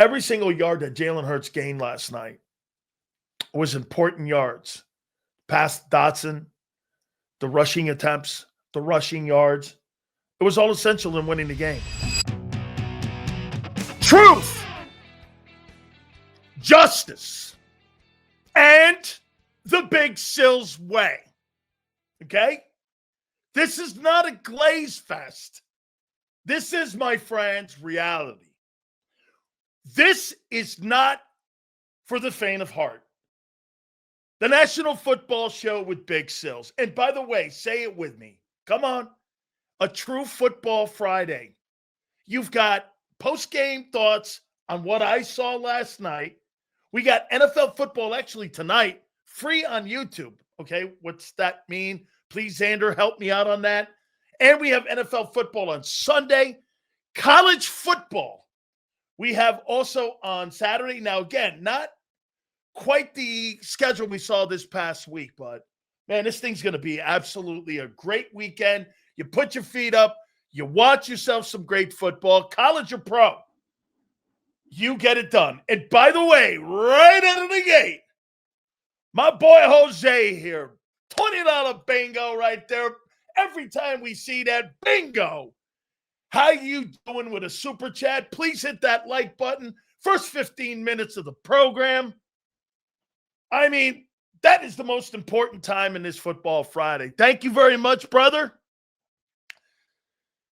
Every single yard that Jalen Hurts gained last night was important yards. Past Dotson, the rushing attempts, the rushing yards. It was all essential in winning the game. Truth, justice, and the Big Sil's way. Okay? This is not a glaze fest. This is, my friends, reality. This is not for the faint of heart. The National Football Show with Big Sills. And by the way, say it with me. Come on. A true football Friday. You've got post-game thoughts on what I saw last night. We got NFL football actually tonight, free on YouTube. Okay, what's that mean? Please, Xander, help me out on that. And we have NFL football on Sunday. College football we have also on Saturday. Now, again, not quite the schedule we saw this past week, but, man, this thing's going to be absolutely a great weekend. You put your feet up. You watch yourself some great football, college or pro. You get it done. And by the way, right out of the gate, my boy Jose here, $20 bingo right there. Every time we see that, bingo. How you doing with a super chat? Please hit that like button. First 15 minutes of the program. I mean, that is the most important time in this football Friday. Thank you very much, brother.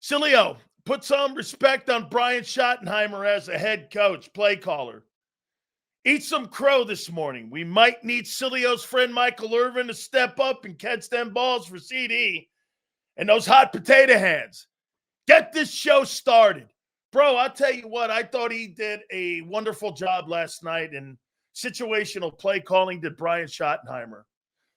Sileo, put some respect on Brian Schottenheimer as a head coach, play caller. Eat some crow this morning. We might need Sileo's friend Michael Irvin to step up and catch them balls for CD and those hot potato hands. Get this show started. Bro, I'll tell you what, I thought he did a wonderful job last night in situational play calling, did Brian Schottenheimer.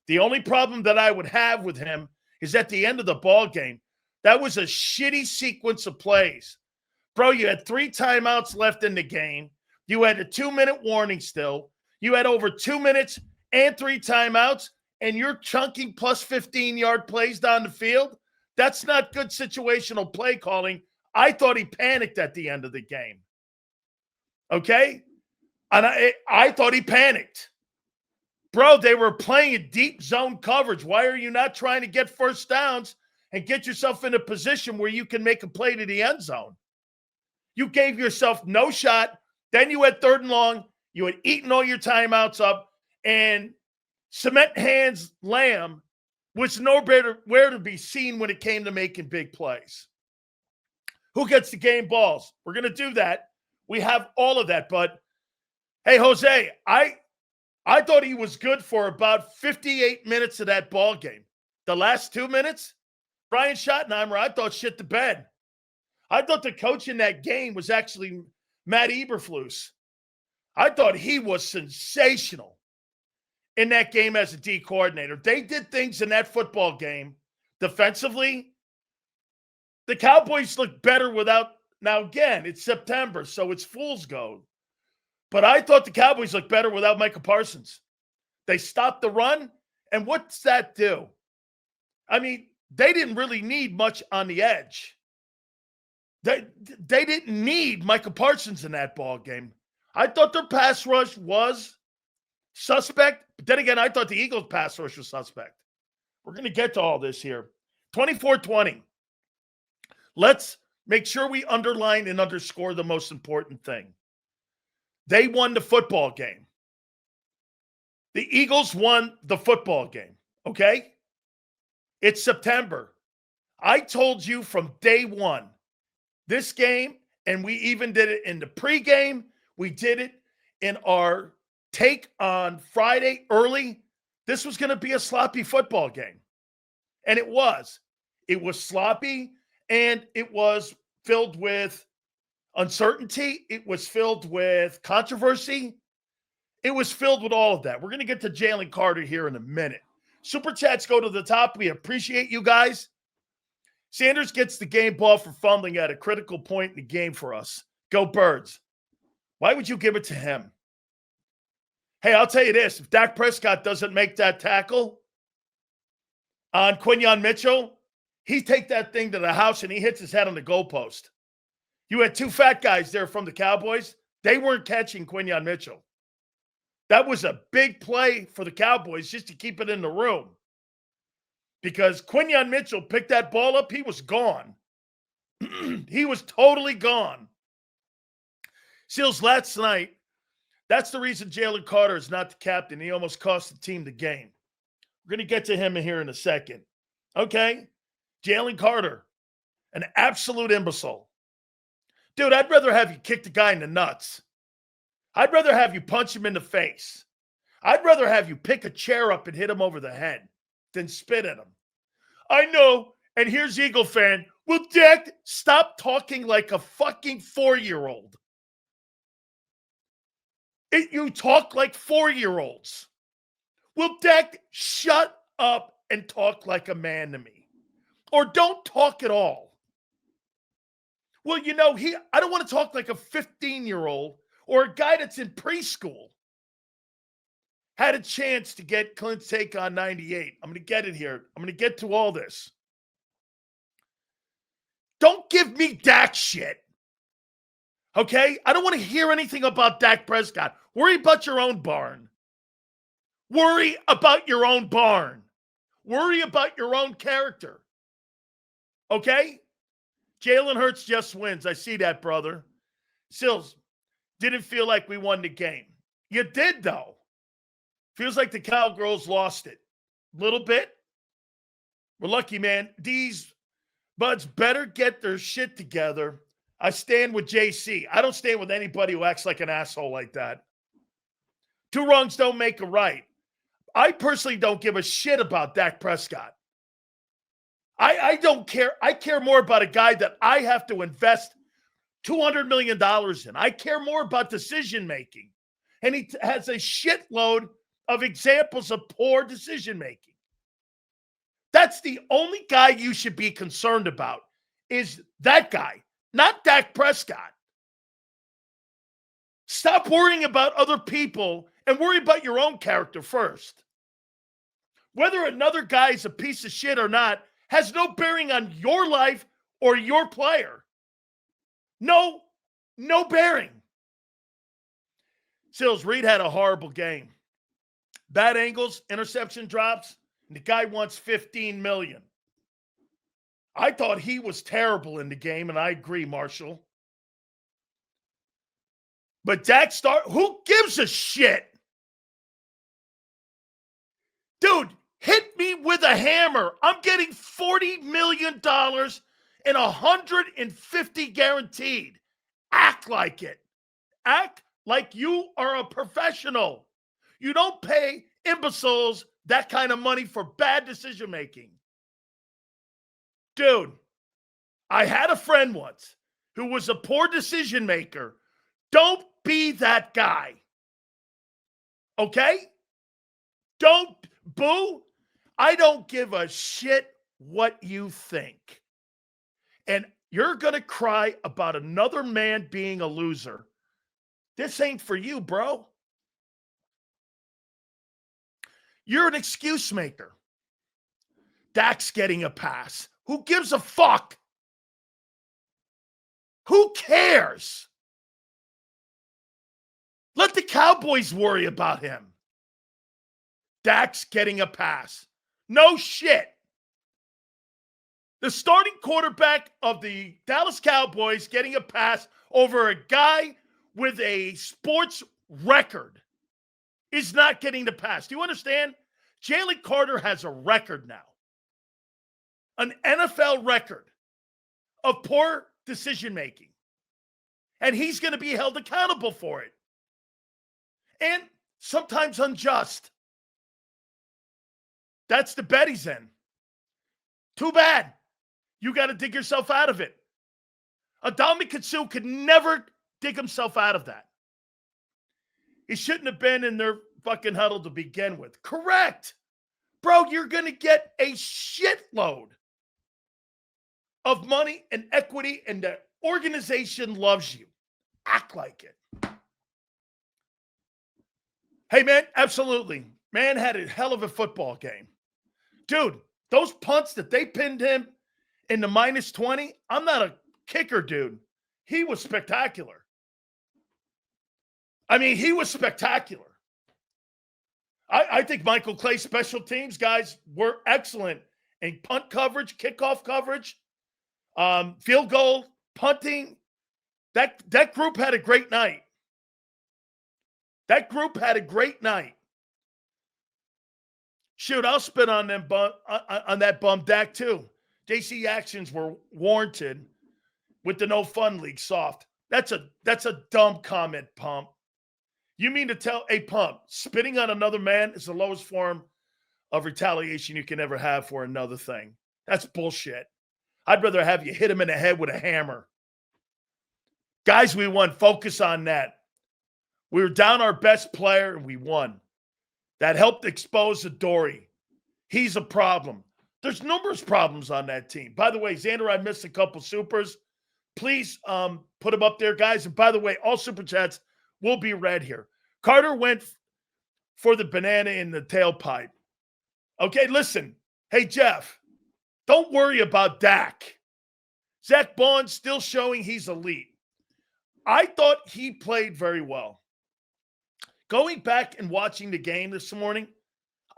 The only problem that I would have with him is at the end of the ball game, that was a shitty sequence of plays. Bro, you had 3 timeouts left in the game. You had a 2-minute warning still. You had over 2 minutes and 3 timeouts, and you're chunking plus 15-yard plays down the field. That's not good situational play calling. I thought he panicked at the end of the game. Okay? And I thought he panicked. Bro, they were playing a deep zone coverage. Why are you not trying to get first downs and get yourself in a position where you can make a play to the end zone? You gave yourself no shot. Then you had 3rd and long. You had eaten all your timeouts up. And Cement Hands Lamb was nowhere to be seen when it came to making big plays. Who gets the game balls? We're going to do that. We have all of that. But, hey, Jose, I thought he was good for about 58 minutes of that ball game. The last 2 minutes, Brian Schottenheimer, I thought shit the bed. I thought the coach in that game was actually Matt Eberflus. I thought he was sensational in that game as a D coordinator. They did things in that football game defensively. The Cowboys look better without, now again, it's September, so it's fool's gold. But I thought the Cowboys looked better without Micah Parsons. They stopped the run, and what's that do? I mean, they didn't really need much on the edge. They didn't need Micah Parsons in that ball game. I thought their pass rush was suspect. But then again, I thought the Eagles' pass rush was suspect. We're going to get to all this here. 24-20. Let's make sure we underline and underscore the most important thing. They won the football game. The Eagles won the football game, okay? It's September. I told you from day one, this game, and we even did it in the pregame, we did it in our take on Friday early, this was going to be a sloppy football game. And it was. It was sloppy, and it was filled with uncertainty. It was filled with controversy. It was filled with all of that. We're going to get to Jaylen Carter here in a minute. Super chats go to the top. We appreciate you guys. Sanders gets the game ball for fumbling at a critical point in the game for us. Go Birds. Why would you give it to him? Hey, I'll tell you this. If Dak Prescott doesn't make that tackle on Quinyon Mitchell, he take that thing to the house and he hits his head on the goalpost. You had 2 fat guys there from the Cowboys. They weren't catching Quinyon Mitchell. That was a big play for the Cowboys just to keep it in the room. Because Quinyon Mitchell picked that ball up, he was gone. He was totally gone. Seals, last night, that's the reason Jaylen Carter is not the captain. He almost cost the team the game. We're going to get to him here in a second. Okay? Jaylen Carter, an absolute imbecile. Dude, I'd rather have you kick the guy in the nuts. I'd rather have you punch him in the face. I'd rather have you pick a chair up and hit him over the head than spit at him. I know, and here's Eagle fan. Well, Dak, stop talking like a fucking 4-year-old. You talk like 4-year-olds. Well, Dak, shut up and talk like a man to me. Or don't talk at all. Well, you know, I don't want to talk like a 15-year-old or a guy that's in preschool. Had a chance to get Clint's take on 98. I'm going to get it here. I'm going to get to all this. Don't give me Dak shit. Okay? I don't want to hear anything about Dak Prescott. Worry about your own barn. Worry about your own barn. Worry about your own character. Okay? Jalen Hurts just wins. I see that, brother. Sills, didn't feel like we won the game. You did, though. Feels like the Cowgirls lost it. A little bit. We're lucky, man. These buds better get their shit together. I stand with JC. I don't stand with anybody who acts like an asshole like that. 2 wrongs don't make a right. I personally don't give a shit about Dak Prescott. I don't care. I care more about a guy that I have to invest $200 million in. I care more about decision-making. And he has a shitload of examples of poor decision-making. That's the only guy you should be concerned about is that guy, not Dak Prescott. Stop worrying about other people and worry about your own character first. Whether another guy is a piece of shit or not has no bearing on your life or your player. No bearing. Sills, Reed had a horrible game. Bad angles, interception drops, and the guy wants $15 million. I thought he was terrible in the game, and I agree, Marshall. But Dak who gives a shit? Dude, hit me with a hammer. I'm getting $40 million and 150 guaranteed. Act like it. Act like you are a professional. You don't pay imbeciles that kind of money for bad decision making. Dude, I had a friend once who was a poor decision maker. Don't be that guy. Okay? Don't, boo. I don't give a shit what you think. And you're going to cry about another man being a loser. This ain't for you, bro. You're an excuse maker. Dak's getting a pass. Who gives a fuck? Who cares? Let the Cowboys worry about him. Dak's getting a pass. No shit. The starting quarterback of the Dallas Cowboys getting a pass over a guy with a sports record is not getting the pass. Do you understand? Jaylen Carter has a record now. An NFL record of poor decision-making. And he's going to be held accountable for it. And sometimes unjust. That's the bet he's in. Too bad. You got to dig yourself out of it. Adami Katsu could never dig himself out of that. He shouldn't have been in their fucking huddle to begin with. Correct. Bro, you're going to get a shitload of money and equity, and the organization loves you. Act like it. Hey, man, absolutely. Man had a hell of a football game. Dude, those punts that they pinned him in the -20, I'm not a kicker, dude. He was spectacular. I mean, he was spectacular. I think Michael Clay's special teams guys were excellent in punt coverage, kickoff coverage, field goal, punting. That group had a great night. That group had a great night. Shoot, I'll spit on them on that bum Dak too. JC actions were warranted with the no fun league soft. That's a dumb comment, Pump. You mean to tell a Pump spitting on another man is the lowest form of retaliation you can ever have for another thing? That's bullshit. I'd rather have you hit him in the head with a hammer. Guys, we won. Focus on that. We were down our best player and we won. That helped expose Adoree'. He's a problem. There's numerous problems on that team. By the way, Xander, I missed a couple supers. Please put them up there, guys. And by the way, all super chats will be read here. Carter went for the banana in the tailpipe. Okay, listen. Hey, Jeff, don't worry about Dak. Zach Bond's still showing he's elite. I thought he played very well. Going back and watching the game this morning,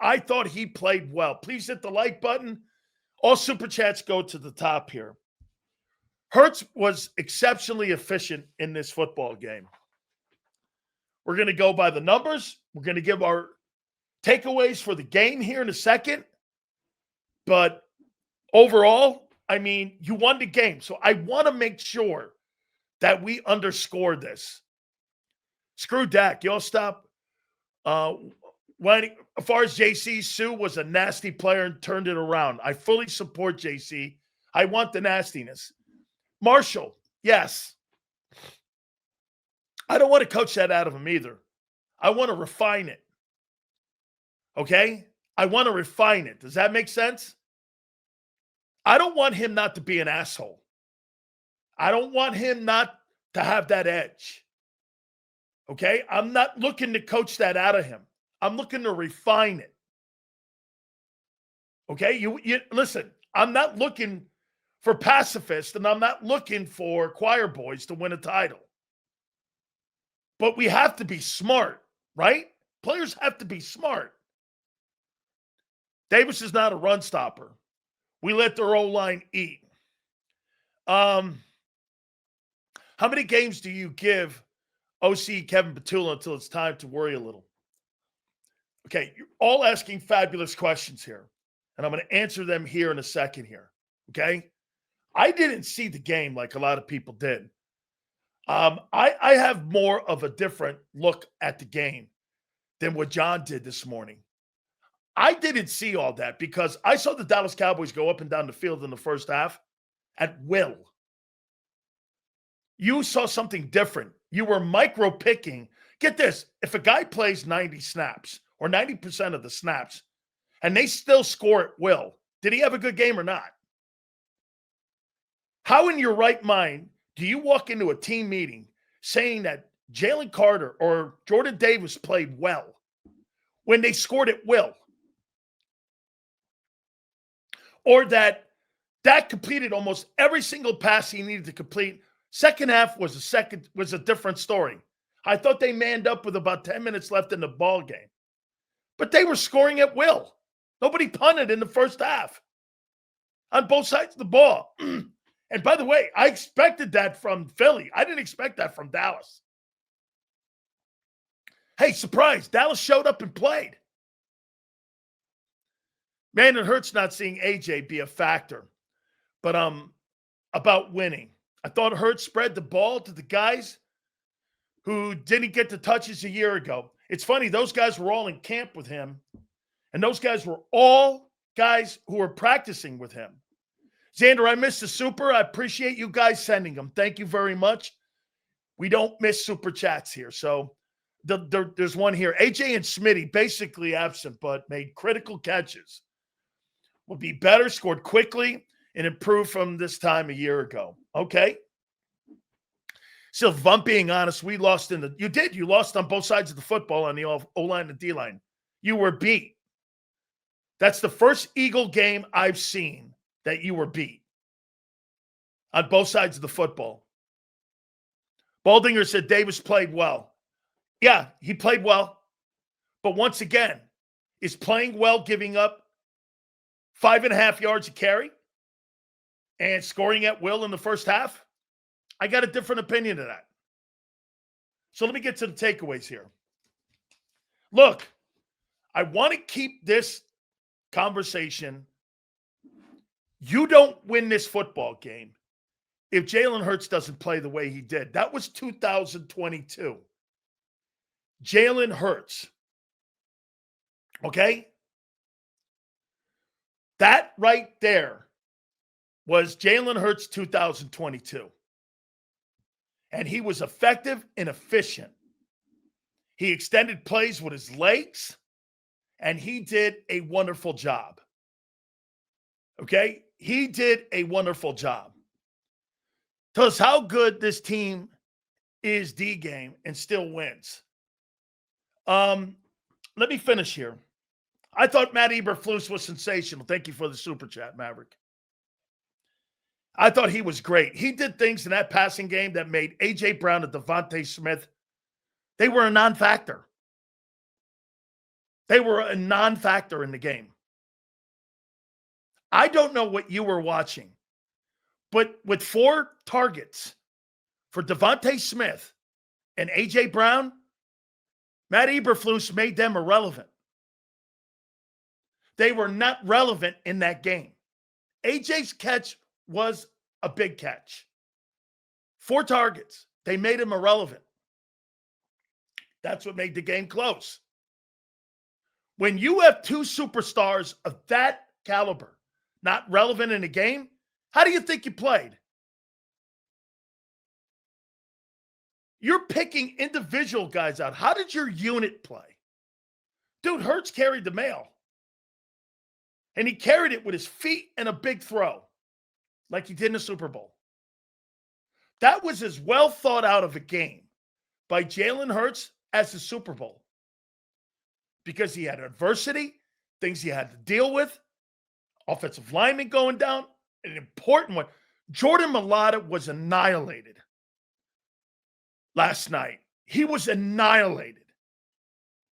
I thought he played well. Please hit the like button. All super chats go to the top here. Hurts was exceptionally efficient in this football game. We're going to go by the numbers. We're going to give our takeaways for the game here in a second. But overall, I mean, you won the game. So I want to make sure that we underscore this. Screw Dak. Y'all stop. As far as JC, Sue was a nasty player and turned it around. I fully support JC. I want the nastiness. Marshall, yes. I don't want to coach that out of him either. I want to refine it. Okay? I want to refine it. Does that make sense? I don't want him not to be an asshole. I don't want him not to have that edge. Okay? I'm not looking to coach that out of him. I'm looking to refine it. Okay? You listen, I'm not looking for pacifists and I'm not looking for choir boys to win a title. But we have to be smart, right? Players have to be smart. Davis is not a run stopper. We let their O-line eat. How many games do you give OC Kevin Petula until it's time to worry a little? Okay, you're all asking fabulous questions here, and I'm going to answer them here in a second here, okay? I didn't see the game like a lot of people did. I have more of a different look at the game than what John did this morning. I didn't see all that because I saw the Dallas Cowboys go up and down the field in the first half at will. You saw something different. You were micro-picking. Get this. If a guy plays 90 snaps or 90% of the snaps and they still score at will, did he have a good game or not? How in your right mind do you walk into a team meeting saying that Jaylen Carter or Jordan Davis played well when they scored at will? Or that completed almost every single pass he needed to complete. Second half was a different story. I thought they manned up with about 10 minutes left in the ball game. But they were scoring at will. Nobody punted in the first half on both sides of the ball. And by the way, I expected that from Philly. I didn't expect that from Dallas. Hey, surprise, Dallas showed up and played. Man, it hurts not seeing AJ be a factor. But about winning. I thought Hurts spread the ball to the guys who didn't get the touches a year ago. It's funny, those guys were all in camp with him, and those guys were all guys who were practicing with him. Xander, I missed the super. I appreciate you guys sending them. Thank you very much. We don't miss super chats here. So there's one here. AJ and Smitty, basically absent, but made critical catches. Will be better, scored quickly, and improved from this time a year ago. Okay. So if I'm being honest, we lost you lost on both sides of the football on the O-line and D-line. You were beat. That's the first Eagle game I've seen that you were beat on both sides of the football. Baldinger said Davis played well. Yeah, he played well. But once again, is playing well giving up 5.5 yards a carry and scoring at will in the first half? I got a different opinion of that. So let me get to the takeaways here. Look, I want to keep this conversation. You don't win this football game if Jalen Hurts doesn't play the way he did. That was 2022. Jalen Hurts. Okay? That right there was Jalen Hurts 2022. And he was effective and efficient. He extended plays with his legs, and he did a wonderful job. Okay? He did a wonderful job. Tell us how good this team is D-game and still wins. Let me finish here. I thought Matt Eberflus was sensational. Thank you for the super chat, Maverick. I thought he was great. He did things in that passing game that made A.J. Brown and Devontae Smith, they were a non-factor. They were a non-factor in the game. I don't know what you were watching, but with 4 targets for Devontae Smith and A.J. Brown, Matt Eberflus made them irrelevant. They were not relevant in that game. A.J.'s catch was a big catch. 4 targets. They made him irrelevant. That's what made the game close. When you have 2 superstars of that caliber not relevant in a game, how do you think you played? You're picking individual guys out. How did your unit play? Dude, Hurts carried the mail. And he carried it with his feet and a big throw, like he did in the Super Bowl. That was as well thought out of a game by Jalen Hurts as the Super Bowl. Because he had adversity, things he had to deal with, offensive lineman going down, an important one. Jordan Mailata was annihilated last night. He was annihilated.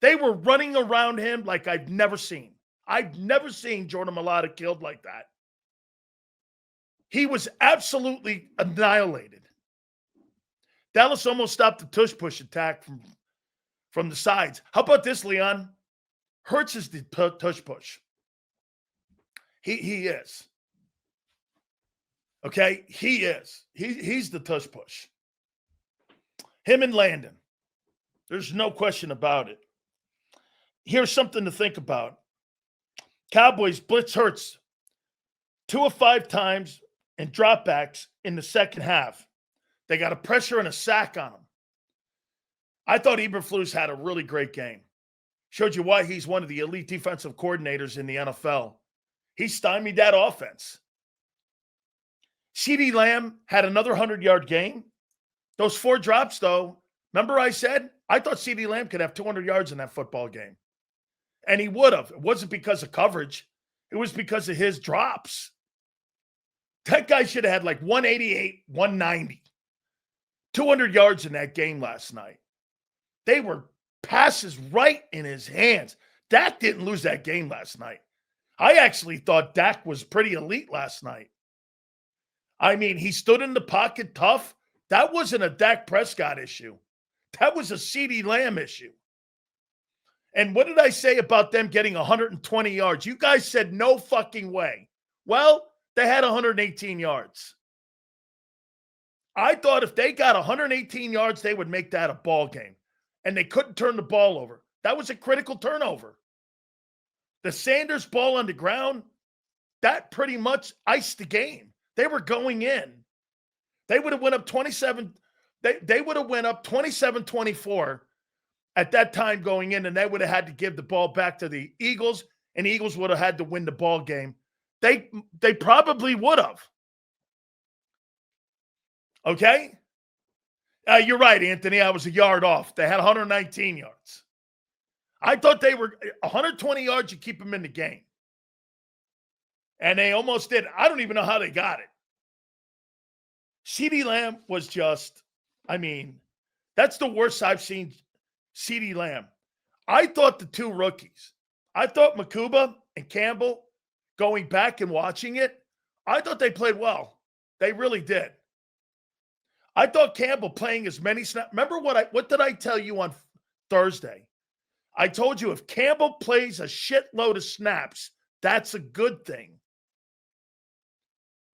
They were running around him like I've never seen. I've never seen Jordan Mailata killed like that. He was absolutely annihilated. Dallas almost stopped the tush-push attack from the sides. How about this, Leon? Hurts is the tush-push. He is. Okay? He is. He's the tush-push. Him and Landon. There's no question about it. Here's something to think about. Cowboys blitz Hurts 2 of 5 times and dropbacks in the second half. They got a pressure and a sack on him. I thought Eberflus had a really great game. Showed you why he's one of the elite defensive coordinators in the NFL. He stymied that offense. CeeDee Lamb had another 100-yard game. Those 4 drops, though, remember I said I thought CeeDee Lamb could have 200 yards in that football game. And he would have. It wasn't because of coverage. It was because of his drops. That guy should have had like 188, 190. 200 yards in that game last night. They were passes right in his hands. Dak didn't lose that game last night. I actually thought Dak was pretty elite last night. I mean, he stood in the pocket tough. That wasn't a Dak Prescott issue. That was a CeeDee Lamb issue. And what did I say about them getting 120 yards? You guys said no fucking way. Well, they had 118 yards. I thought if they got 118 yards, they would make that a ball game. And they couldn't turn the ball over. That was a critical turnover. The Sanders ball on the ground, that pretty much iced the game. They were going in. They would have went up 27. They would have went up 27-24 at that time going in, and they would have had to give the ball back to the Eagles, and the Eagles would have had to win the ball game. They probably would have. Okay? You're right, Anthony. I was a yard off. They had 119 yards. I thought they were 120 yards, you keep them in the game. And they almost did. I don't even know how they got it. CeeDee Lamb was just, I mean, that's the worst I've seen CeeDee Lamb. I thought the two rookies, I thought Makuba and Campbell, going back and watching it, I thought they played well. They really did. I thought Campbell playing as many snaps. Remember what did I tell you on Thursday? I told you if Campbell plays a shitload of snaps, that's a good thing.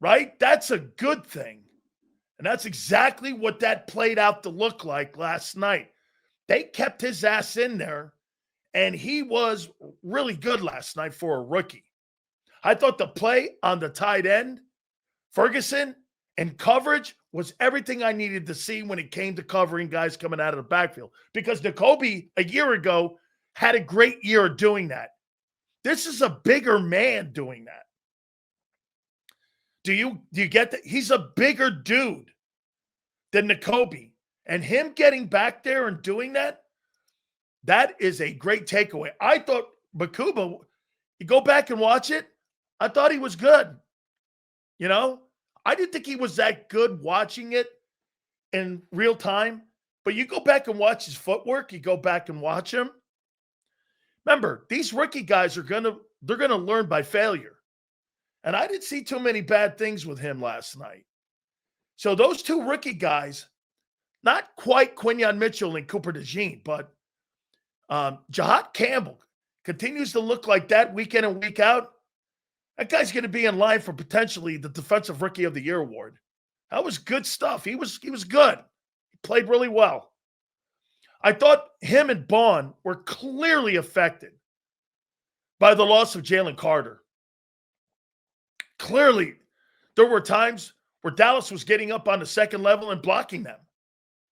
Right? That's a good thing. And that's exactly what that played out to look like last night. They kept his ass in there, and he was really good last night for a rookie. I thought the play on the tight end, Ferguson, and coverage was everything I needed to see when it came to covering guys coming out of the backfield. Because Jakobi, a year ago, had a great year doing that. This is a bigger man doing that. Do you get that? He's a bigger dude than Nakobe. And him getting back there and doing that, that is a great takeaway. I thought Makuba, you go back and watch it, I thought he was good. You know, I didn't think he was that good watching it in real time. But you go back and watch his footwork, you go back and watch him. Remember, these rookie guys they're gonna learn by failure. And I didn't see too many bad things with him last night. So those two rookie guys, not quite Quinyon Mitchell and Cooper DeJean, but Jahad Campbell continues to look like that week in and week out. That guy's going to be in line for potentially the Defensive Rookie of the Year award. That was good stuff. He was good. He played really well. I thought him and Bond were clearly affected by the loss of Jaylen Carter. Clearly, there were times where Dallas was getting up on the second level and blocking them,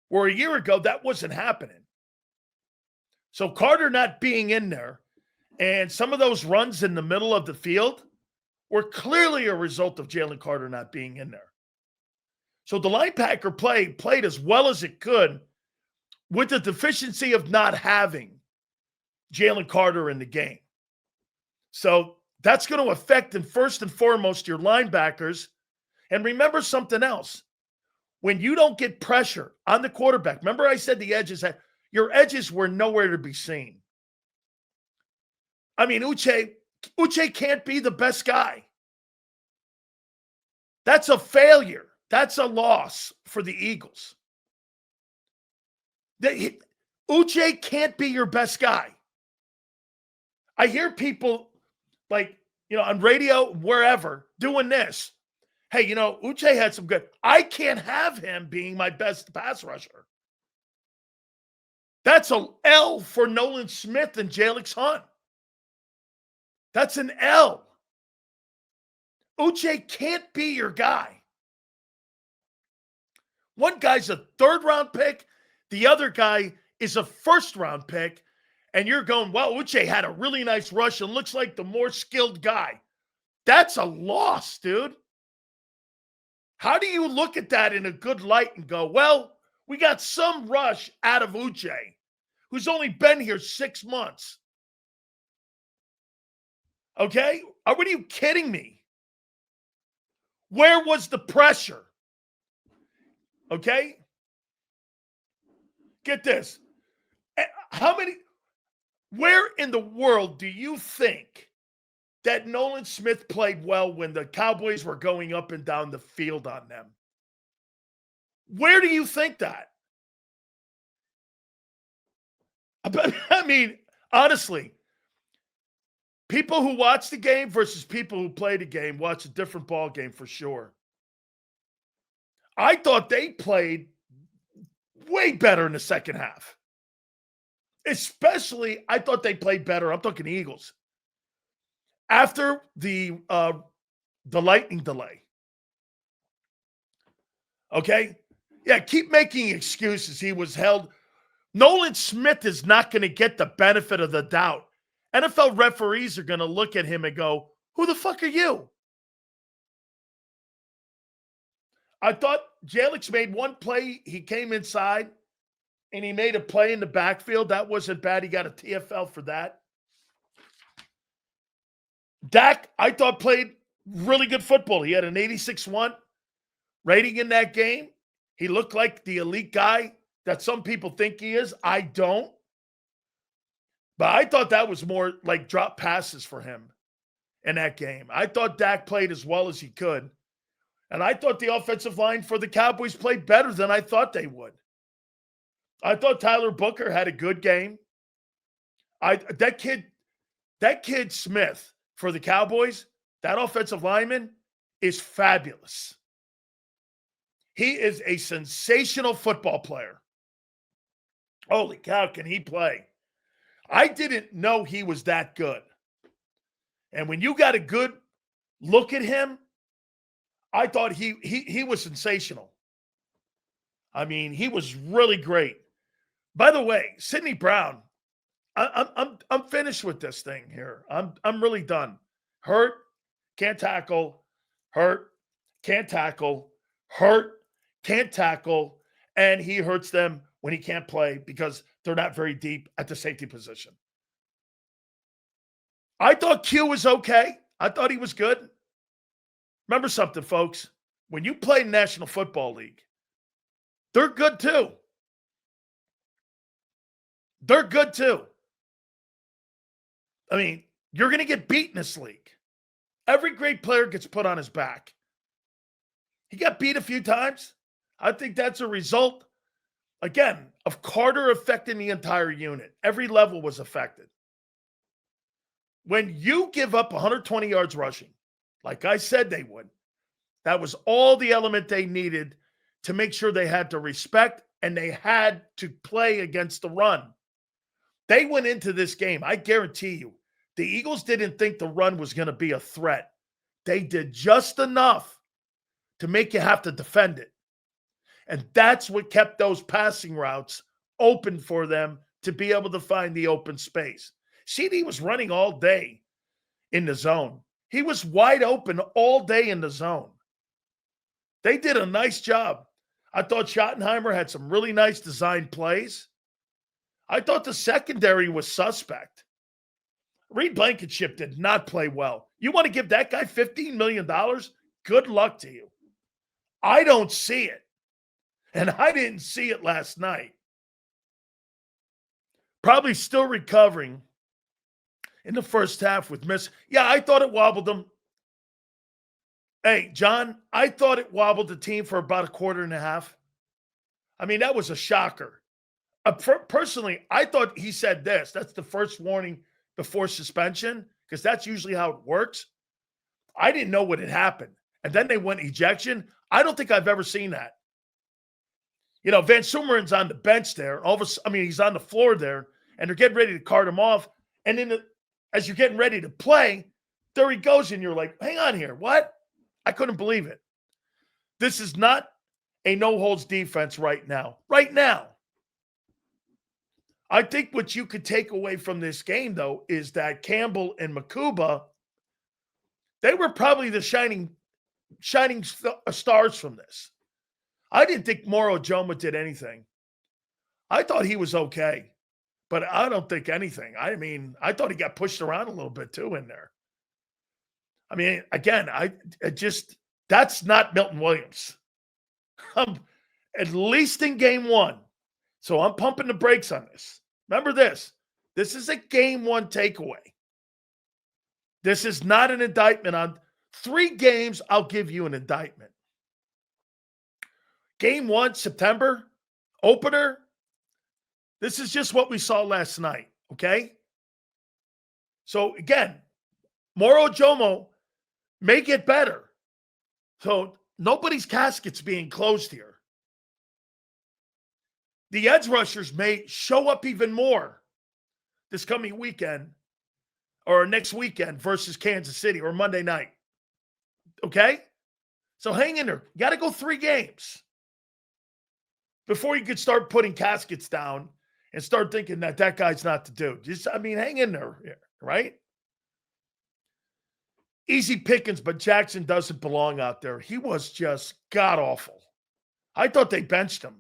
where a year ago that wasn't happening. So Carter not being in there and some of those runs in the middle of the field were clearly a result of Jaylen Carter not being in there. So the linebacker played as well as it could with the deficiency of not having Jaylen Carter in the game. So that's going to affect, and first and foremost, your linebackers. And remember something else. When you don't get pressure on the quarterback, remember I said your edges were nowhere to be seen. I mean, Uche can't be the best guy. That's a failure. That's a loss for the Eagles. Uche can't be your best guy. I hear people on radio, wherever, doing this. Hey, Uche had some good. I can't have him being my best pass rusher. That's an L for Nolan Smith and Jalix Hunt. That's an L. Uche can't be your guy. One guy's a third-round pick. The other guy is a first-round pick. And you're going, well, Uche had a really nice rush and looks like the more skilled guy. That's a loss, dude. How do you look at that in a good light and go, well, we got some rush out of Uche, who's only been here 6 months? Okay? Are you kidding me? Where was the pressure? Okay? Get this. Where in the world do you think that Nolan Smith played well when the Cowboys were going up and down the field on them? Where do you think that? I mean, honestly, people who watch the game versus people who play the game watch a different ball game for sure. I thought they played way better in the second half. Especially, I thought they played better. I'm talking Eagles. After the lightning delay. Okay? Yeah, keep making excuses. He was held. Nolan Smith is not going to get the benefit of the doubt. NFL referees are going to look at him and go, who the fuck are you? I thought Jalix made one play. He came inside. And he made a play in the backfield. That wasn't bad. He got a TFL for that. Dak, I thought, played really good football. He had an 86-1 rating in that game. He looked like the elite guy that some people think he is. I don't. But I thought that was more like drop passes for him in that game. I thought Dak played as well as he could. And I thought the offensive line for the Cowboys played better than I thought they would. I thought Tyler Booker had a good game. That kid Smith for the Cowboys, that offensive lineman is fabulous. He is a sensational football player. Holy cow, can he play? I didn't know he was that good. And when you got a good look at him, I thought he was sensational. I mean, he was really great. By the way, Sidney Brown, I'm finished with this thing here. I'm really done. Hurt, can't tackle. Hurt, can't tackle. Hurt, can't tackle. And he hurts them when he can't play because they're not very deep at the safety position. I thought Q was okay. I thought he was good. Remember something, folks. When you play National Football League, they're good too. They're good too. I mean, you're going to get beat in this league. Every great player gets put on his back. He got beat a few times. I think that's a result, again, of Carter affecting the entire unit. Every level was affected. When you give up 120 yards rushing, like I said they would, that was all the element they needed to make sure they had to respect and they had to play against the run. They went into this game, I guarantee you, the Eagles didn't think the run was going to be a threat. They did just enough to make you have to defend it. And that's what kept those passing routes open for them to be able to find the open space. CD was running all day in the zone. He was wide open all day in the zone. They did a nice job. I thought Schottenheimer had some really nice design plays. I thought the secondary was suspect. Reed Blankenship did not play well. You want to give that guy $15 million? Good luck to you. I don't see it. And I didn't see it last night. Probably still recovering in the first half with miss. Yeah, I thought it wobbled him. Hey, John, I thought it wobbled the team for about a quarter and a half. I mean, that was a shocker. Personally, I thought he said this. That's the first warning before suspension, because that's usually how it works. I didn't know what had happened. And then they went ejection. I don't think I've ever seen that. You know, Van Sumeren's on the bench there. He's on the floor there, and they're getting ready to cart him off. And then as you're getting ready to play, there he goes, and you're like, hang on here. What? I couldn't believe it. This is not a no-holds defense right now. Right now. I think what you could take away from this game, though, is that Campbell and Makuba, they were probably the shining stars from this. I didn't think Moro Joma did anything. I thought he was okay, but I don't think anything. I mean, I thought he got pushed around a little bit, too, in there. I mean, again, that's not Milton Williams. At least in game one. So I'm pumping the brakes on this. Remember this. This is a game one takeaway. This is not an indictment on 3 games. I'll give you an indictment. Game 1, September, opener. This is just what we saw last night, okay? So again, Moro Jomo may get better. So nobody's casket's being closed here. The edge rushers may show up even more this coming weekend or next weekend versus Kansas City or Monday night. Okay? So hang in there. You got to go 3 games before you could start putting caskets down and start thinking that guy's not the dude. Hang in there, right? Easy pickings, but Jackson doesn't belong out there. He was just god-awful. I thought they benched him.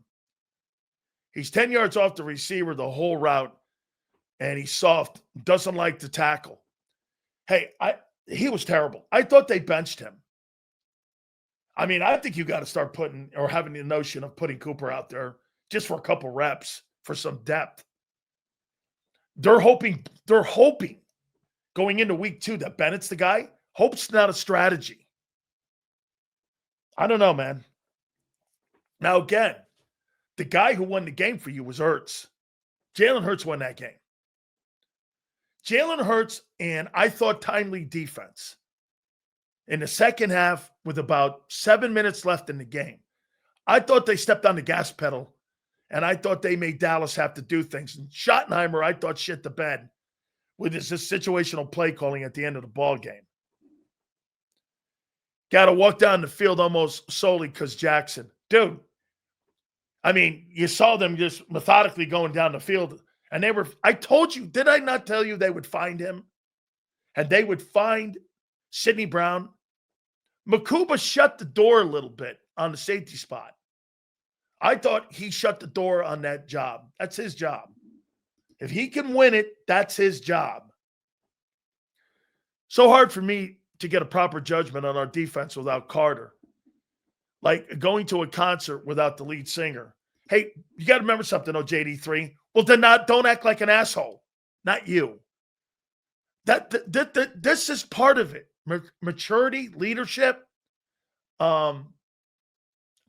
He's 10 yards off the receiver the whole route, and he's soft, doesn't like to tackle. Hey, he was terrible. I thought they benched him. I mean, I think you got to start having the notion of putting Cooper out there just for a couple reps for some depth. They're hoping going into week 2 that Bennett's the guy. Hope's not a strategy. I don't know, man. Now, again, the guy who won the game for you was Hurts. Jalen Hurts won that game. Jalen Hurts and I thought timely defense. In the second half, with about 7 minutes left in the game, I thought they stepped on the gas pedal, and I thought they made Dallas have to do things. And Schottenheimer, I thought, shit the bed with his situational play calling at the end of the ball game. Got to walk down the field almost solely because Jackson. Dude, I mean, you saw them just methodically going down the field, and they were – I told you, did I not tell you they would find him? And they would find Sidney Brown. Makuba shut the door a little bit on the safety spot. I thought he shut the door on that job. That's his job. If he can win it, that's his job. So hard for me to get a proper judgment on our defense without Carter. Like going to a concert without the lead singer. Hey, you got to remember something, JD3. Well, then don't act like an asshole. Not you. This is part of it. Maturity, leadership,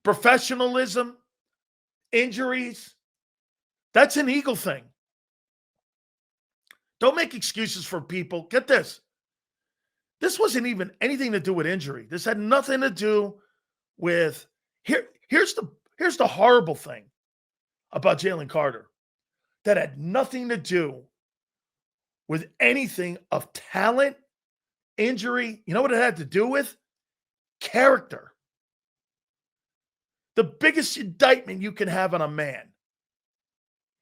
professionalism, injuries. That's an Eagle thing. Don't make excuses for people. Get this. This wasn't even anything to do with injury. This had nothing to do with here's the horrible thing about Jaylen Carter. That had nothing to do with anything of talent, injury. You know what it had to do with? Character. The biggest indictment you can have on a man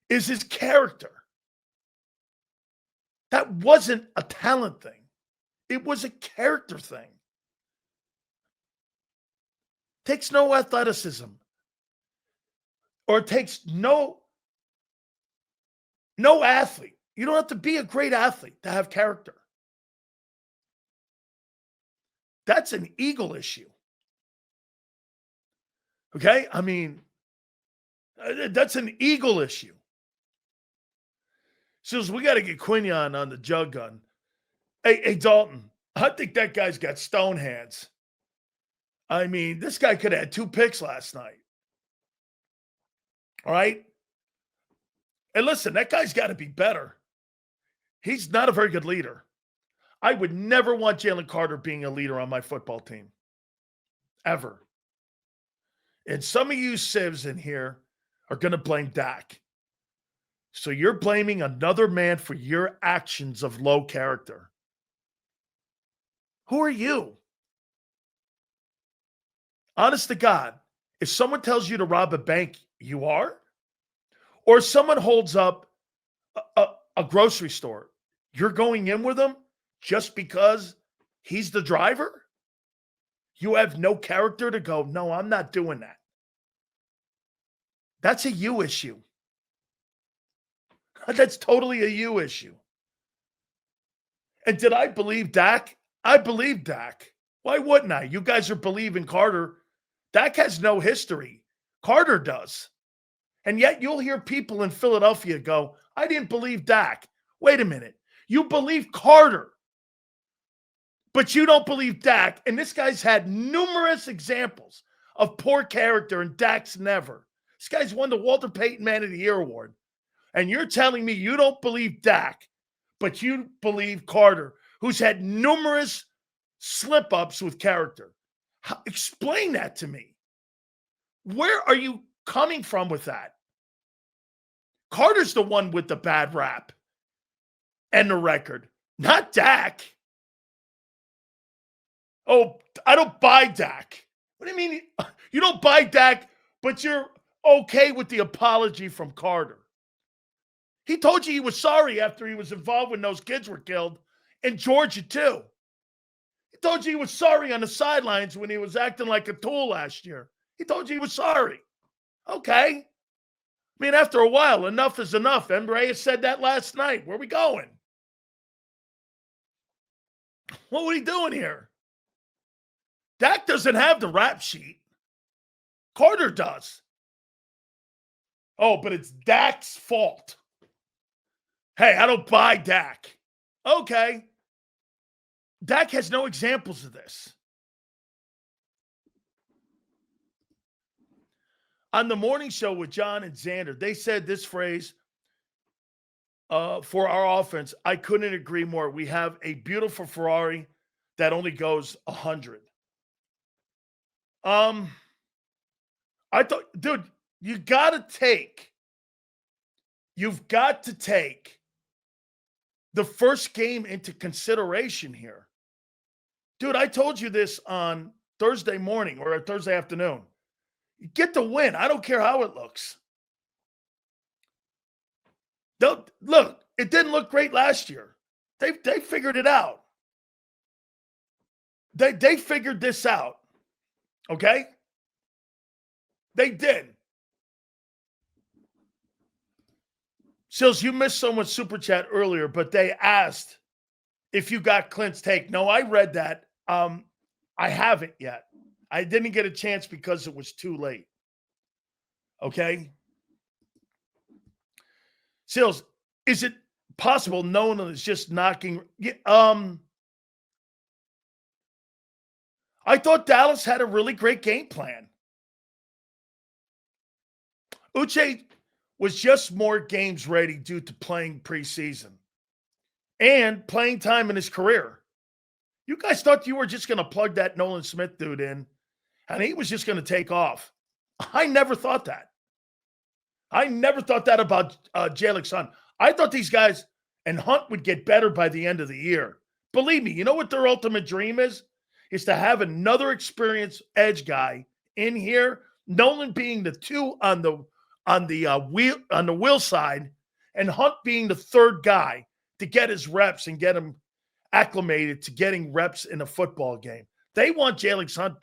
is his character. That wasn't a talent thing. It was a character thing. Takes no athleticism. Or it takes no athlete. You don't have to be a great athlete to have character. That's an Eagle issue. Okay? I mean, that's an Eagle issue. So we got to get Quinion on the jug gun. Hey, Dalton, I think that guy's got stone hands. I mean, this guy could have had 2 picks last night. All right? And listen, that guy's got to be better. He's not a very good leader. I would never want Jaylen Carter being a leader on my football team. Ever. And some of you civs in here are going to blame Dak. So you're blaming another man for your actions of low character. Who are you? Honest to God, if someone tells you to rob a bank, you are? Or someone holds up a grocery store, you're going in with them just because he's the driver? You have no character to go, no, I'm not doing that. That's a you issue. That's totally a you issue. And did I believe Dak? I believe Dak. Why wouldn't I? You guys are believing Carter. Dak has no history. Carter does. And yet you'll hear people in Philadelphia go, I didn't believe Dak. Wait a minute. You believe Carter, but you don't believe Dak. And this guy's had numerous examples of poor character, and Dak's never. This guy's won the Walter Payton Man of the Year award. And you're telling me you don't believe Dak, but you believe Carter, who's had numerous slip-ups with character. Explain that to me. Where are you coming from with that? Carter's the one with the bad rap and the record, not Dak. Oh, I don't buy Dak. What do you mean you don't buy Dak, but you're okay with the apology from Carter? He told you he was sorry after he was involved when those kids were killed in Georgia, too. He told you he was sorry on the sidelines when he was acting like a tool last year. He told you he was sorry. Okay. I mean, after a while, enough is enough. Embraer said that last night. Where are we going? What are we doing here? Dak doesn't have the rap sheet. Carter does. Oh, but it's Dak's fault. Hey, I don't buy Dak. Okay. Dak has no examples of this. On the morning show with John and Xander, they said this phrase for our offense. I couldn't agree more. We have a beautiful Ferrari that only goes 100. I thought, dude, you've got to take the first game into consideration here. Dude, I told you this on Thursday morning or Thursday afternoon. You get the win. I don't care how it looks. Look, it didn't look great last year. They figured it out. They figured this out. Okay? They did. Sills, you missed someone's super chat earlier, but they asked if you got Clint's take. No, I read that. I haven't yet. I didn't get a chance because it was too late. Okay? Sills, is it possible Nolan is just knocking? I thought Dallas had a really great game plan. Uche was just more games ready due to playing preseason and playing time in his career. You guys thought you were just going to plug that Nolan Smith dude in and he was just going to take off. I never thought that. I never thought that about Jalen Carter. I thought these guys and Hunt would get better by the end of the year. Believe me, you know what their ultimate dream is? Is to have another experienced edge guy in here, Nolan being the two on the wheel side, and Hunt being the third guy to get his reps and get him acclimated to getting reps in a football game. They want Jalen Hunt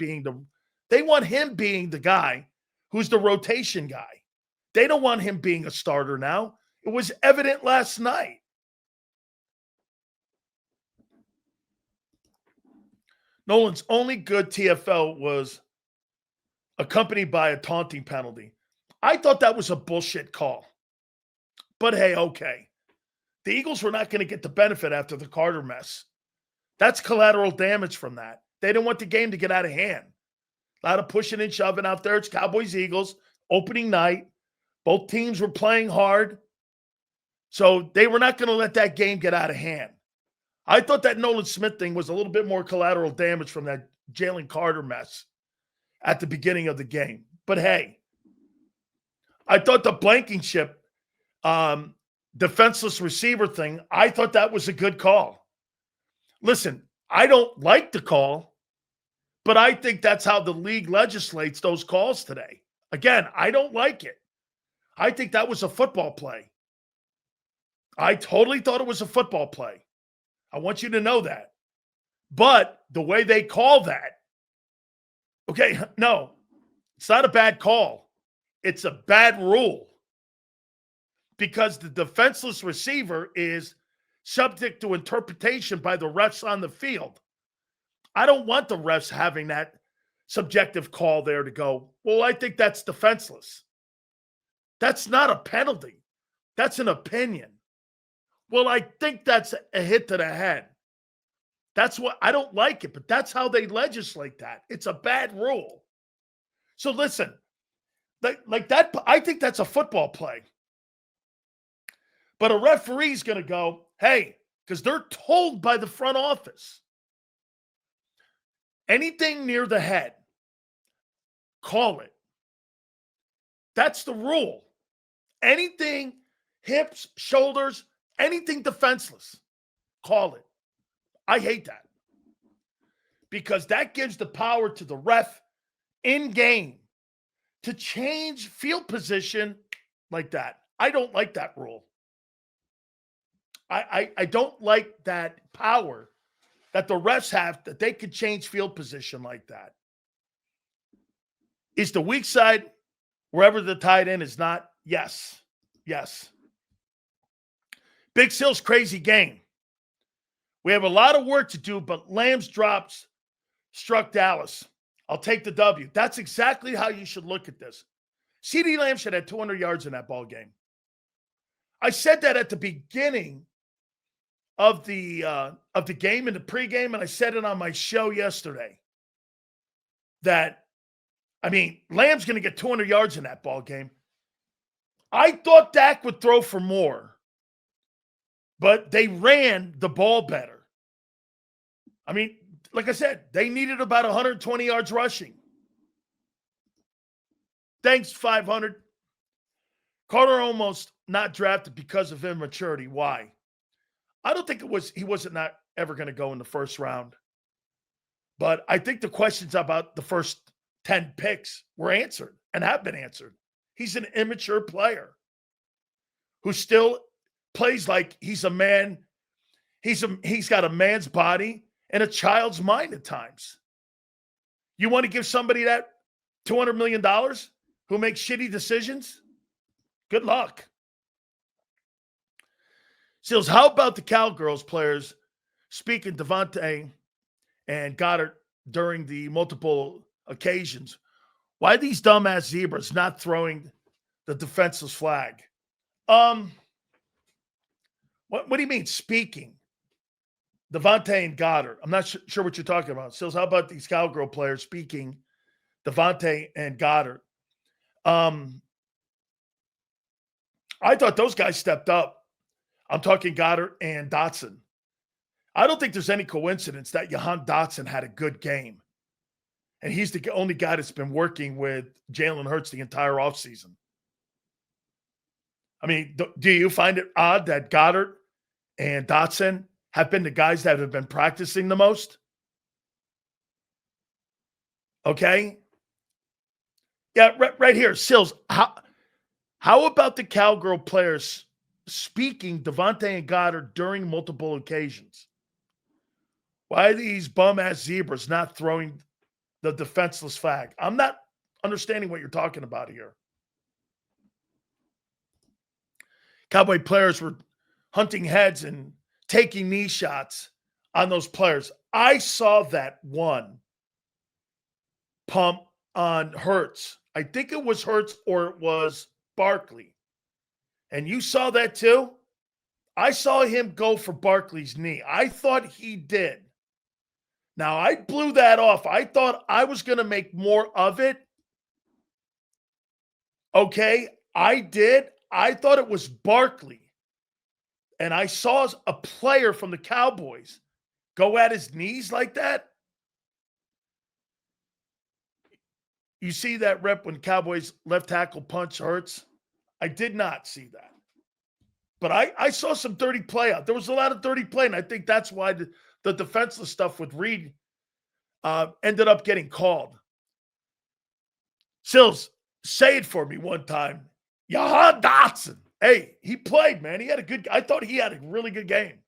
they want him being the guy who's the rotation guy. They don't want him being a starter now. It was evident last night. Nolan's only good TFL was accompanied by a taunting penalty. I thought that was a bullshit call. But hey, okay. The Eagles were not going to get the benefit after the Carter mess. That's collateral damage from that. They didn't want the game to get out of hand. A lot of pushing and shoving out there. It's Cowboys, Eagles, opening night. Both teams were playing hard. So they were not going to let that game get out of hand. I thought that Nolan Smith thing was a little bit more collateral damage from that Jaylen Carter mess at the beginning of the game. But hey, I thought the Blankenship defenseless receiver thing, I thought that was a good call. Listen, I don't like the call, but I think that's how the league legislates those calls today. Again, I don't like it. I think that was a football play. I totally thought it was a football play. I want you to know that. But the way they call that, okay, no, it's not a bad call. It's a bad rule. Because the defenseless receiver is subject to interpretation by the refs on the field. I don't want the refs having that subjective call there to go, well, I think that's defenseless. That's not a penalty. That's an opinion. Well, I think that's a hit to the head. That's what I don't like it, but that's how they legislate that. It's a bad rule. So listen, like that, I think that's a football play. But a referee's going to go, hey, because they're told by the front office, anything near the head, call it. That's the rule. Anything, hips, shoulders, anything defenseless, call it. I hate that. Because that gives the power to the ref in game to change field position like that. I don't like that rule. I don't like that power that the refs have, that they could change field position like that. Is the weak side wherever the tight end is not? Yes. Yes. Big Sil's crazy game. We have a lot of work to do, but Lamb's drops struck Dallas. I'll take the W. That's exactly how you should look at this. CeeDee Lamb should have 200 yards in that ball game. I said that at the beginning of the game in the pregame, and I said it on my show yesterday. That, I mean, Lamb's going to get 200 yards in that ball game. I thought Dak would throw for more, but they ran the ball better. I mean, like I said, they needed about 120 yards rushing. Thanks, 500. Carter almost not drafted because of immaturity. Why? I don't think he wasn't not ever going to go in the first round. But I think the questions about the first 10 picks were answered and have been answered. He's an immature player who still plays like he's a man. He's got a man's body and a child's mind at times. You want to give somebody that $200 million who makes shitty decisions? Good luck. Seals, how about the Cowgirls players speaking Devontae and Goddard during the multiple occasions? Why these dumbass zebras not throwing the defenseless flag? What do you mean speaking? Devontae and Goddard. I'm not sure what you're talking about. Seals, how about these Cowgirl players speaking Devontae and Goddard? I thought those guys stepped up. I'm talking Goddard and Dotson. I don't think there's any coincidence that Jahan Dotson had a good game. And he's the only guy that's been working with Jalen Hurts the entire offseason. I mean, do you find it odd that Goddard and Dotson have been the guys that have been practicing the most? Okay. Yeah, right here. Sills, how about the Cowgirl players speaking Devontae and Goddard during multiple occasions? Why are these bum-ass zebras not throwing the defenseless flag? I'm not understanding what you're talking about here. Cowboy players were hunting heads and taking knee shots on those players. I saw that one pump on Hurts. I think it was Hurts or it was Barkley. And you saw that too? I saw him go for Barkley's knee. I thought he did. Now, I blew that off. I thought I was going to make more of it. Okay, I did. I thought it was Barkley. And I saw a player from the Cowboys go at his knees like that. You see that rep when Cowboys left tackle punch Hurts? I did not see that. But I saw some dirty play out. There was a lot of dirty play, and I think that's why the defenseless stuff with Reed ended up getting called. Sills, say it for me one time. Jahan Dotson. Hey, he played, man. I thought he had a really good game.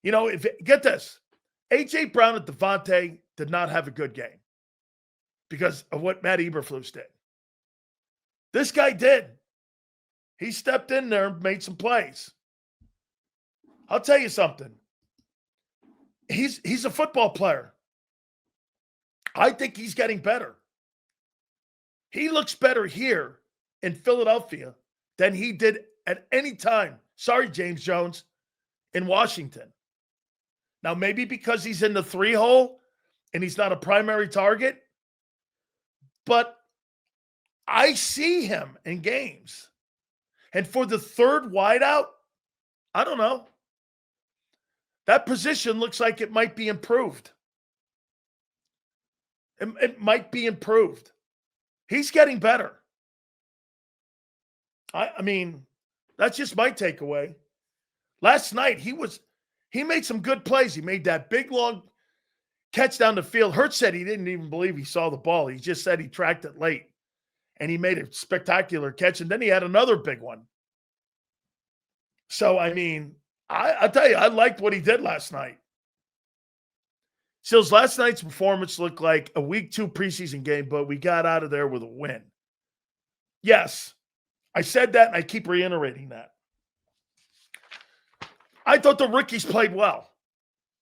You know, get this. A.J. Brown and Devontae did not have a good game because of what Matt Eberflus did. This guy did. He stepped in there and made some plays. I'll tell you something. He's a football player. I think he's getting better. He looks better here in Philadelphia than he did at any time. Sorry, James Jones, in Washington. Now, maybe because he's in the 3-hole and he's not a primary target, but I see him in games. And for the third wideout, I don't know. That position looks like it might be improved. It might be improved. He's getting better. I mean, that's just my takeaway. Last night, he made some good plays. He made that big, long catch down the field. Hurts said he didn't even believe he saw the ball. He just said he tracked it late. And he made a spectacular catch. And then he had another big one. So, I mean, I tell you, I liked what he did last night. Sills, last night's performance looked like a week 2 preseason game, but we got out of there with a win. Yes, I said that, and I keep reiterating that. I thought the rookies played well.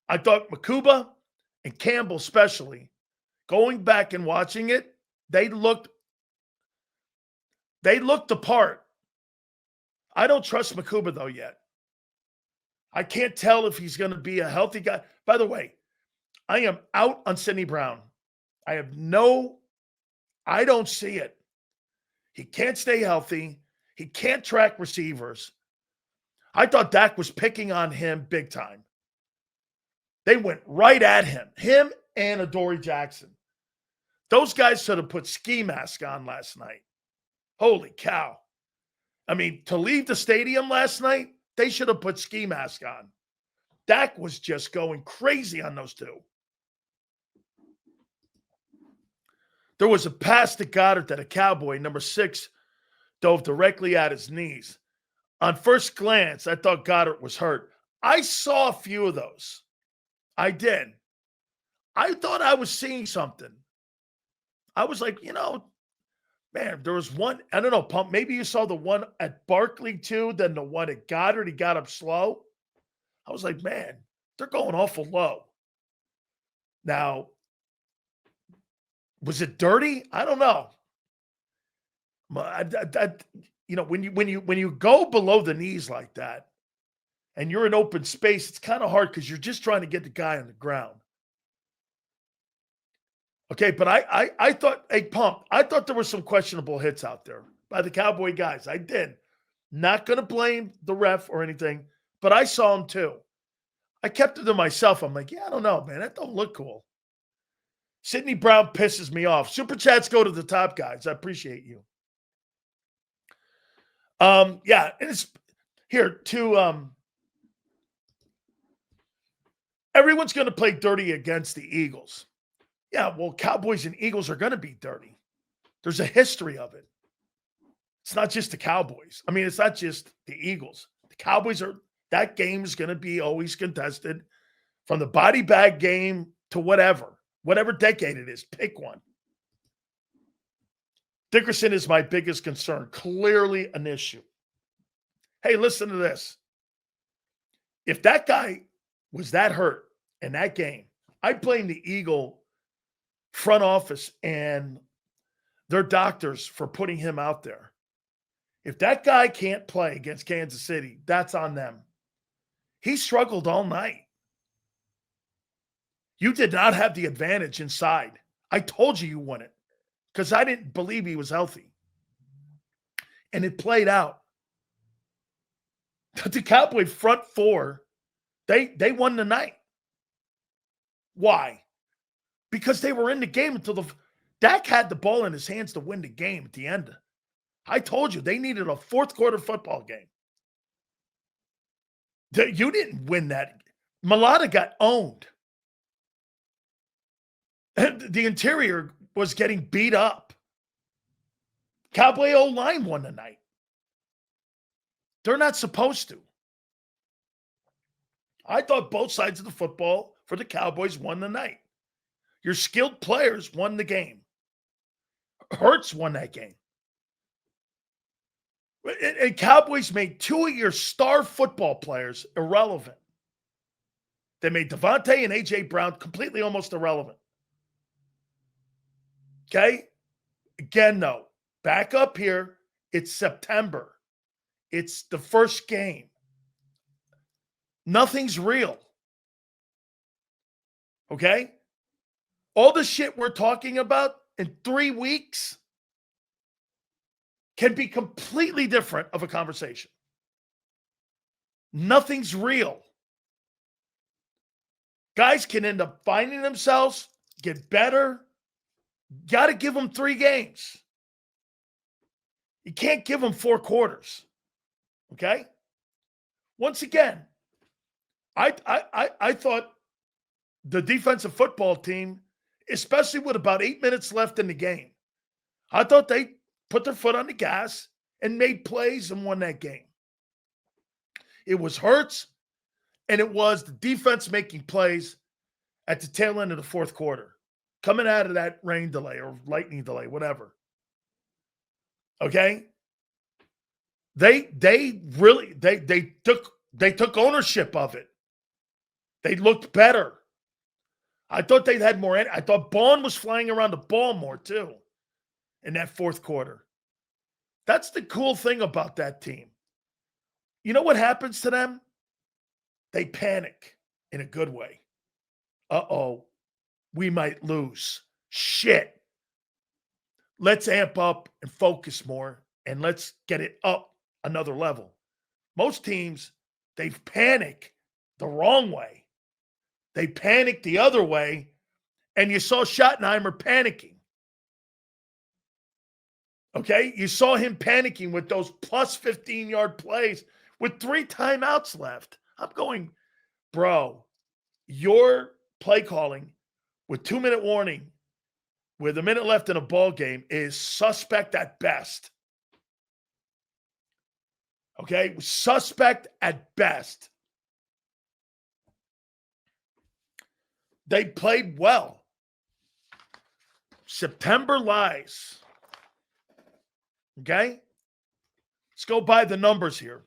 I thought Makuba and Campbell especially, going back and watching it, they looked the part. I don't trust Makuba, though, yet. I can't tell if he's going to be a healthy guy. By the way, I am out on Sidney Brown. I don't see it. He can't stay healthy. He can't track receivers. I thought Dak was picking on him big time. They went right at him and Adoree Jackson. Those guys should have put ski masks on last night. Holy cow. I mean, to leave the stadium last night, they should have put ski masks on. Dak was just going crazy on those two. There was a pass to Goddard that a Cowboy, number 6, dove directly at his knees. On first glance, I thought Goddard was hurt. I saw a few of those. I did. I thought I was seeing something. I was like, man, there was one. I don't know, Pump. Maybe you saw the one at Barkley too, then the one at Goddard. He got up slow. I was like, man, they're going awful low. Now, was it dirty? I don't know. When you go below the knees like that, and you're in open space, it's kind of hard because you're just trying to get the guy on the ground. Okay, but I thought, hey, Pump, I thought there were some questionable hits out there by the Cowboy guys. I did. Not going to blame the ref or anything, but I saw them too. I kept it to myself. I'm like, yeah, I don't know, man. That don't look cool. Sidney Brown pisses me off. Super chats go to the top guys. I appreciate you. Yeah, and it's here to everyone's going to play dirty against the Eagles. Yeah, well, Cowboys and Eagles are going to be dirty. There's a history of it. It's not just the Cowboys. I mean, it's not just the Eagles. The Cowboys that game is going to be always contested from the body bag game to whatever decade it is. Pick one. Dickerson is my biggest concern. Clearly an issue. Hey, listen to this. If that guy was that hurt in that game, I blame the Eagle front office and their doctors for putting him out there. If that guy can't play against Kansas City, that's on them. He struggled all night. You did not have the advantage inside. I told you wouldn't because I didn't believe he was healthy. And it played out. The Cowboy front four, they won the night. Why? Because they were in the game until Dak had the ball in his hands to win the game at the end. I told you they needed a fourth quarter football game. You didn't win that. Mulata got owned. The interior was getting beat up. Cowboy O-line won the night. They're not supposed to. I thought both sides of the football for the Cowboys won the night. Your skilled players won the game. Hurts won that game. And Cowboys made 2 of your star football players irrelevant. They made Devontae and A.J. Brown completely almost irrelevant. Okay? Again, though, back up here. It's September. It's the first game. Nothing's real. Okay? All the shit we're talking about in 3 weeks can be completely different of a conversation. Nothing's real. Guys can end up finding themselves, get better. Got to give them 3 games. You can't give them 4 quarters. Okay? Once again, I thought the defensive football team, especially with about 8 minutes left in the game, I thought they put their foot on the gas and made plays and won that game. It was Hurts, and it was the defense making plays at the tail end of the fourth quarter, coming out of that rain delay or lightning delay, whatever. Okay? They took ownership of it. They looked better. I thought they'd had more. I thought Bond was flying around the ball more too in that fourth quarter. That's the cool thing about that team. You know what happens to them? They panic in a good way. Uh-oh, we might lose. Shit. Let's amp up and focus more, and let's get it up another level. Most teams, they panic the wrong way. They panic the other way, and you saw Schottenheimer panicking. Okay? You saw him panicking with those plus 15-yard plays with 3 timeouts left. I'm going, bro, your play calling with 2-minute warning with a minute left in a ball game is suspect at best. Okay? Suspect at best. They played well. September lies. Okay? Let's go by the numbers here.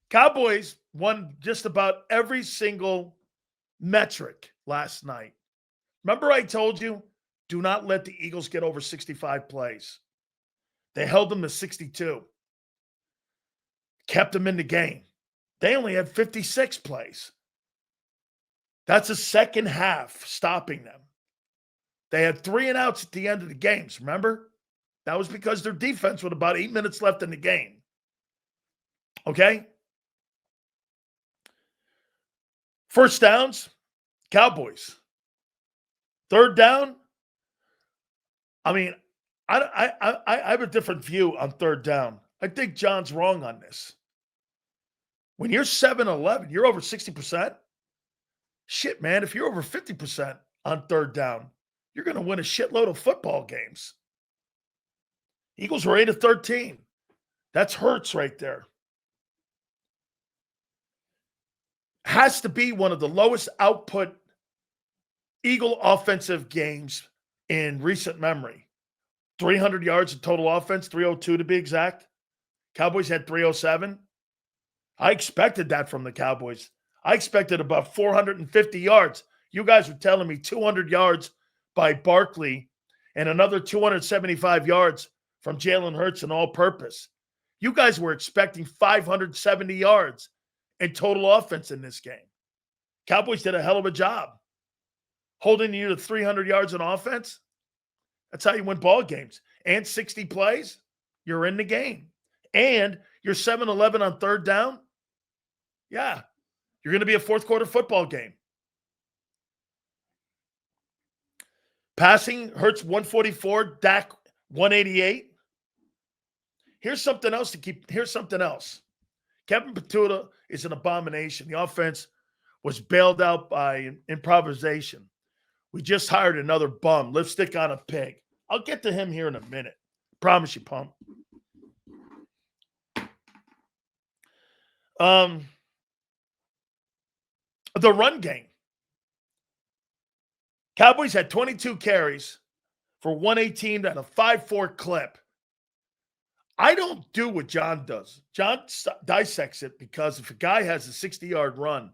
Cowboys won just about every single metric last night. Remember I told you, do not let the Eagles get over 65 plays. They held them to 62. Kept them in the game. They only had 56 plays. That's a second half stopping them. They had 3 and outs at the end of the games, remember? That was because their defense with about 8 minutes left in the game. Okay? First downs, Cowboys. Third down, I have a different view on third down. I think John's wrong on this. When you're 7-11, you're over 60%. Shit, man, if you're over 50% on third down, you're going to win a shitload of football games. Eagles were 8-13. That's Hurts right there. Has to be one of the lowest output Eagle offensive games in recent memory. 300 yards of total offense, 302 to be exact. Cowboys had 307. I expected that from the Cowboys. I expected about 450 yards. You guys were telling me 200 yards by Barkley and another 275 yards from Jalen Hurts and all-purpose. You guys were expecting 570 yards in total offense in this game. Cowboys did a hell of a job holding you to 300 yards in offense. That's how you win ball games. And 60 plays, you're in the game. And you're 7-11 on third down. Yeah, you're going to be a fourth quarter football game. Passing, Hurts 144, Dak 188. Here's something else. Kevin Patuta is an abomination. The offense was bailed out by improvisation. We just hired another bum, lipstick on a pig. I'll get to him here in a minute. Promise you, pump. The run game. Cowboys had 22 carries for 118 at a 5.4 clip. I don't do what John does. John dissects it because if a guy has a 60-yard run,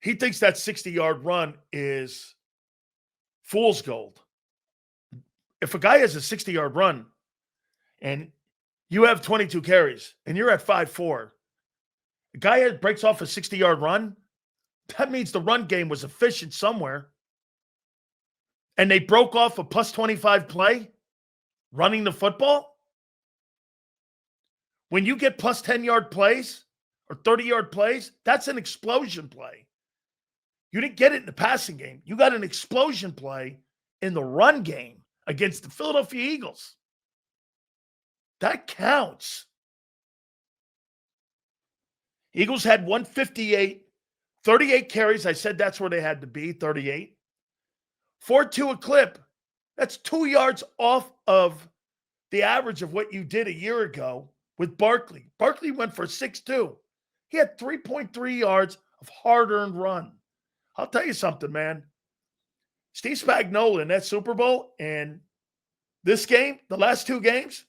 he thinks that 60-yard run is fool's gold. If a guy has a 60-yard run and you have 22 carries and you're at 5.4, a guy breaks off a 60-yard run, that means the run game was efficient somewhere. And they broke off a plus 25 play running the football. When you get plus 10-yard plays or 30-yard plays, that's an explosion play. You didn't get it in the passing game. You got an explosion play in the run game against the Philadelphia Eagles. That counts. Eagles had 158, 38 carries. I said that's where they had to be, 38. 4.2 a clip. That's 2 yards off of the average of what you did a year ago with Barkley. Barkley went for 6.2. He had 3.3 yards of hard-earned run. I'll tell you something, man. Steve Spagnuolo in that Super Bowl and this game, the last 2 games,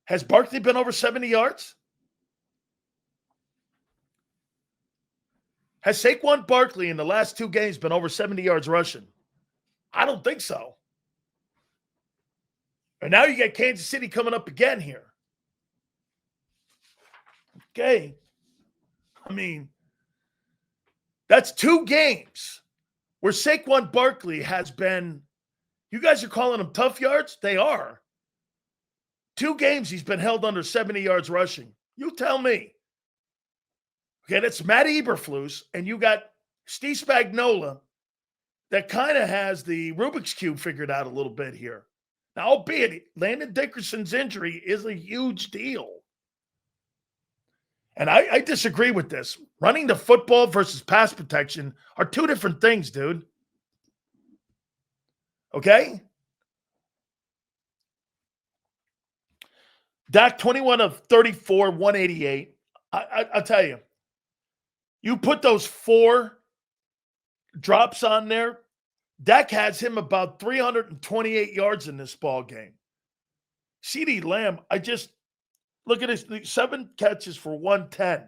has Barkley been over 70 yards? Has Saquon Barkley in the last 2 games been over 70 yards rushing? I don't think so. And now you got Kansas City coming up again here. Okay. I mean, that's 2 games where Saquon Barkley has been, you guys are calling him tough yards? They are. 2 games he's been held under 70 yards rushing. You tell me. Okay, that's Matt Eberflus, and you got Steve Spagnuolo that kind of has the Rubik's Cube figured out a little bit here. Now, albeit Landon Dickerson's injury is a huge deal. And I disagree with this. Running the football versus pass protection are 2 different things, dude. Okay? Dak, 21 of 34, 188. I'll tell you, you put those 4 drops on there, Dak has him about 328 yards in this ball game. CeeDee Lamb, I just look at his 7 catches for 110.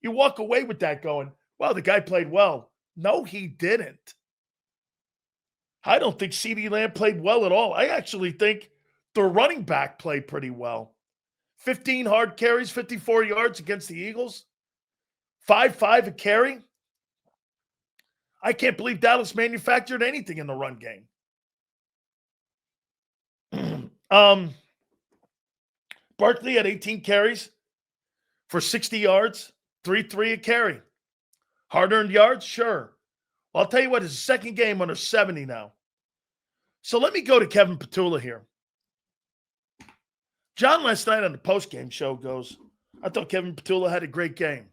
You walk away with that going, wow, the guy played well. No, he didn't. I don't think CeeDee Lamb played well at all. I actually think the running back played pretty well. 15 hard carries, 54 yards against the Eagles. 5.5 a carry. I can't believe Dallas manufactured anything in the run game. Barkley had 18 carries for 60 yards, 3.3 a carry. Hard-earned yards? Sure. Well, I'll tell you what, it's his second game under 70 now. So let me go to Kevin Petula here. John last night on the postgame show goes, I thought Kevin Petula had a great game.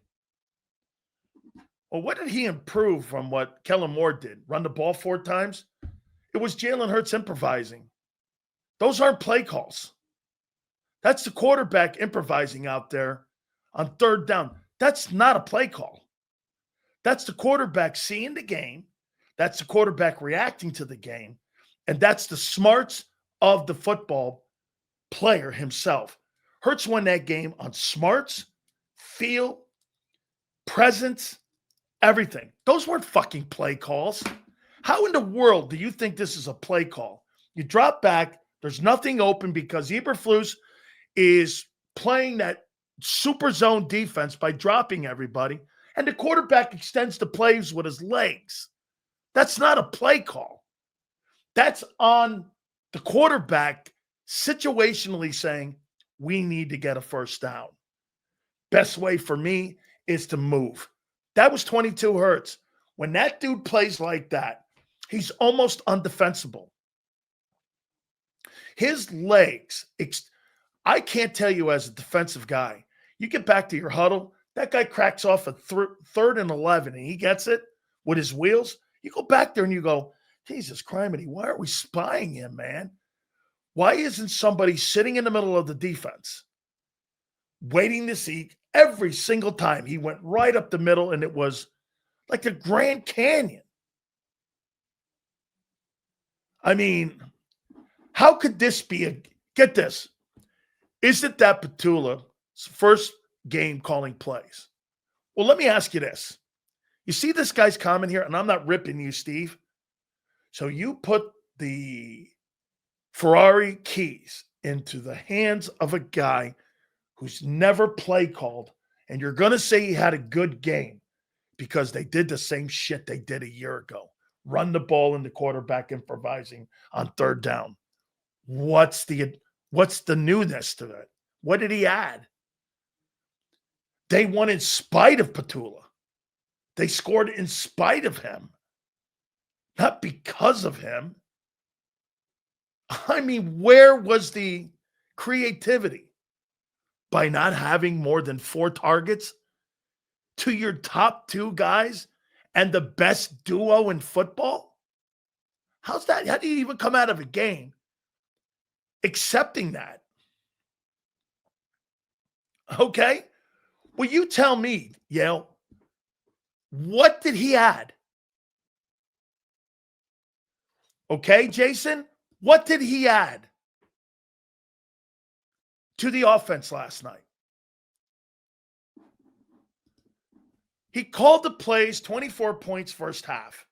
Well, what did he improve from what Kellen Moore did? Run the ball 4 times? It was Jalen Hurts improvising. Those aren't play calls. That's the quarterback improvising out there on 3rd down. That's not a play call. That's the quarterback seeing the game. That's the quarterback reacting to the game. And that's the smarts of the football player himself. Hurts won that game on smarts, feel, presence, everything. Those weren't fucking play calls. How in the world do you think this is a play call? You drop back. There's nothing open because Eberflus is playing that super zone defense by dropping everybody, and the quarterback extends the plays with his legs. That's not a play call. That's on the quarterback situationally saying, we need to get a first down. Best way for me is to move. That was 22 Hurts. When that dude plays like that, he's almost undefensible. His legs, I can't tell you as a defensive guy, you get back to your huddle, that guy cracks off a 3rd and 11 and he gets it with his wheels. You go back there and you go, Jesus criminy, why are we spying him, man? Why isn't somebody sitting in the middle of the defense waiting to see? Every single time he went right up the middle and it was like the Grand Canyon. I mean, how could this be get this? Is it that Petula's first game calling plays? Well, let me ask you this. You see this guy's comment here, and I'm not ripping you, Steve. So you put the Ferrari keys into the hands of a guy who's never play called, and you're going to say he had a good game because they did the same shit they did a year ago. Run the ball and the quarterback improvising on 3rd down. What's the newness to it? What did he add? They won in spite of Petula. They scored in spite of him, not because of him. I mean, where was the creativity? By not having more than 4 targets to your top 2 guys and the best duo in football? How's that? How do you even come out of a game accepting that? Okay. Well, you tell me, Yale, what did he add? Okay, Jason, what did he add to the offense last night? He called the plays, 24 points first half,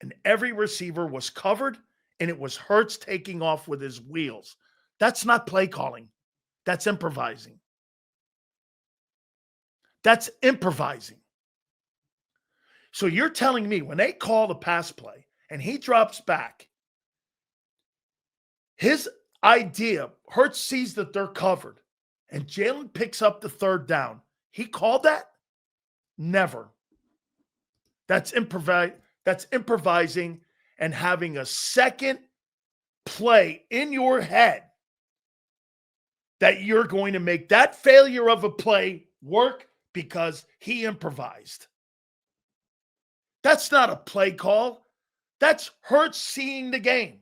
and every receiver was covered, and it was Hurts taking off with his wheels. That's not play calling. That's improvising. That's improvising. So you're telling me when they call the pass play and he drops back, his idea, Hurts sees that they're covered, and Jalen picks up the third down. He called that? Never. That's improvising and having a second play in your head that you're going to make that failure of a play work because he improvised. That's not a play call. That's Hurts seeing the game.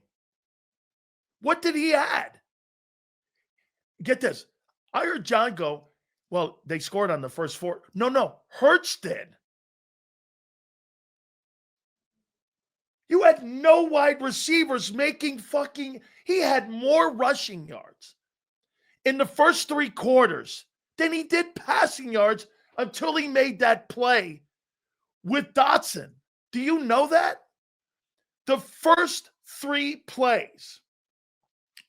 What did he add? Get this. I heard John go, well, they scored on the first four. No. Hurts did. You had no wide receivers making he had more rushing yards in the first three quarters than he did passing yards until he made that play with Dotson. Do you know that? The first three plays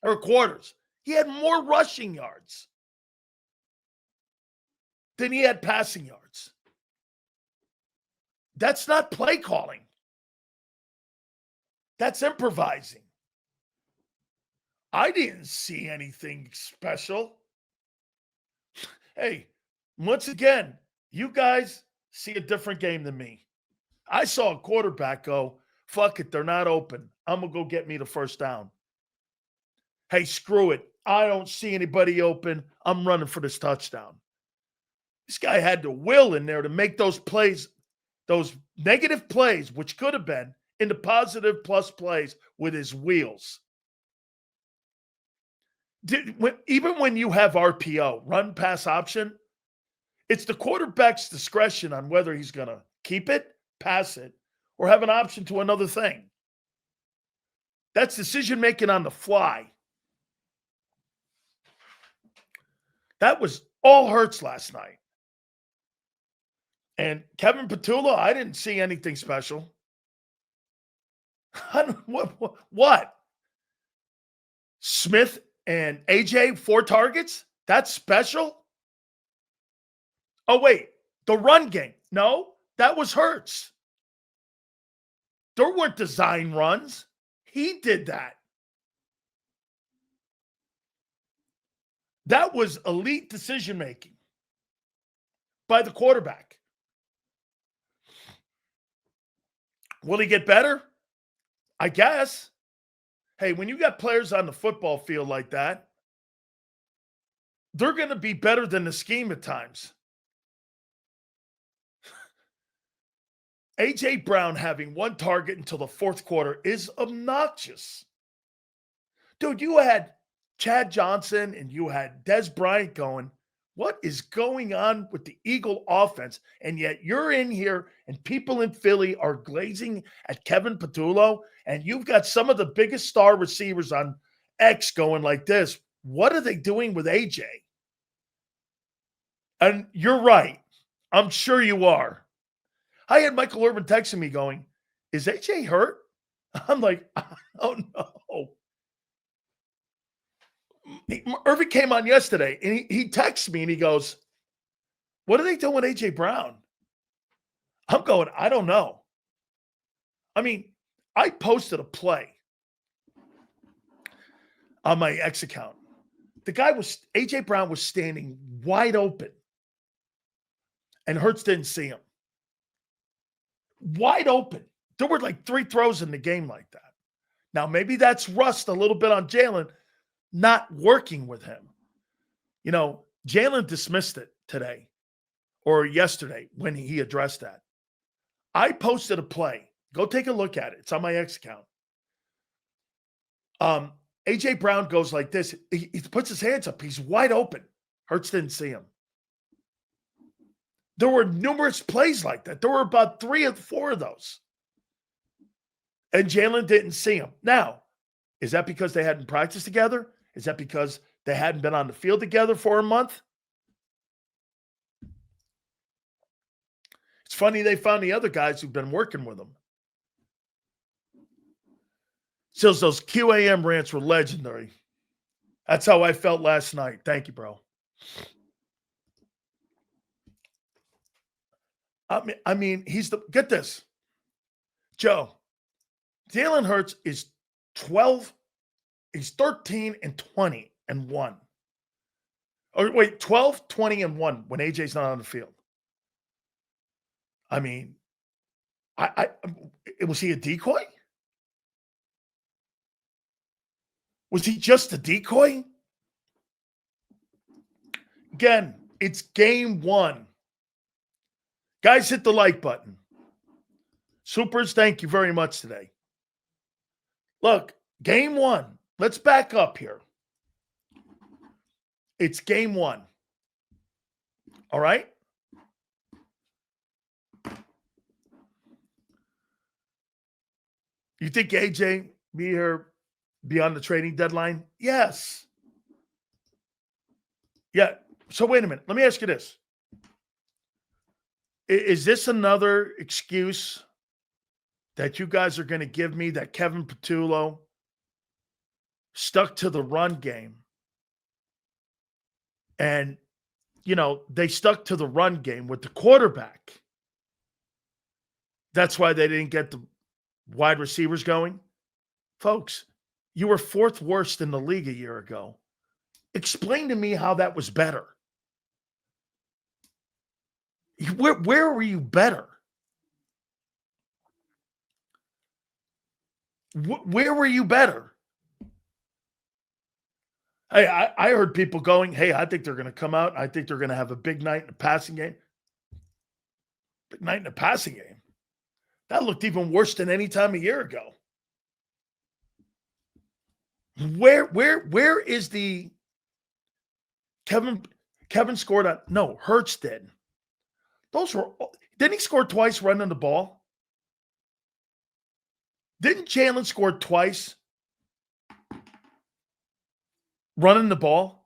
or quarters, he had more rushing yards than he had passing yards. That's not play calling. That's improvising. I didn't see anything special. Hey, once again, you guys see a different game than me. I saw a quarterback go, fuck it, they're not open. I'm going to go get me the first down. Hey, screw it. I don't see anybody open. I'm running for this touchdown. This guy had the will in there to make those plays, those negative plays, which could have been into positive plus plays with his wheels. Even when you have RPO, run pass option, it's the quarterback's discretion on whether he's going to keep it, pass it, or have an option to another thing. That's decision making on the fly. That was all Hurts last night. And Kevin Petula, I didn't see anything special. What? Smith and AJ, 4 targets? That's special? Oh, wait. The run game. No, that was Hurts. There weren't design runs. He did that. That was elite decision-making by the quarterback. Will he get better? I guess. Hey, when you got players on the football field like that, they're going to be better than the scheme at times. A.J. Brown having 1 target until the fourth quarter is obnoxious. Dude, you had Chad Johnson and you had Des Bryant going, what is going on with the Eagle offense? And yet you're in here and people in Philly are glazing at Kevin Petullo, and you've got some of the biggest star receivers on X going like this. What are they doing with AJ? And you're right. I'm sure you are. I had Michael Irvin texting me going, is AJ hurt? I'm like, oh no. Irvin came on yesterday, and he texts me, and he goes, what are they doing with A.J. Brown? I'm going, I don't know. I mean, I posted a play on my X account. A.J. Brown was standing wide open, and Hurts didn't see him. Wide open. There were like 3 throws in the game like that. Now, maybe that's rust a little bit on Jalen, not working with him. You know, Jalen dismissed it today or yesterday when he addressed that. I posted a play. Go take a look at it. It's on my X account. A.J. Brown goes like this. He puts his hands up. He's wide open. Hurts didn't see him. There were numerous plays like that. There were about 3 or 4 of those. And Jalen didn't see him. Now, is that because they hadn't practiced together? Is that because they hadn't been on the field together for a month? It's funny they found the other guys who've been working with them. So those QAM rants were legendary. That's how I felt last night. Thank you, bro. get this, Joe. Jalen Hurts is 12. He's 13 and 20 and 1. Or wait, 12, 20 and 1 when AJ's not on the field. I mean, was he a decoy? Was he just a decoy? Again, it's game 1. Guys, hit the like button. Supers, thank you very much today. Look, game 1. Let's back up here. It's game 1. All right? You think AJ be here beyond the trading deadline? Yes. Yeah. So wait a minute. Let me ask you this. Is this another excuse that you guys are going to give me that Kevin Patullo stuck to the run game? And, they stuck to the run game with the quarterback. That's why they didn't get the wide receivers going. Folks, you were 4th worst in the league a year ago. Explain to me how that was better. Where were you better? Where were you better? Hey, I heard people going, hey, I think they're going to come out. I think they're going to have a big night in the passing game. Big night in the passing game. That looked even worse than any time a year ago. Where is the Kevin scored on? No, Hurts did. Didn't he score twice running the ball? Didn't Jalen score twice running the ball?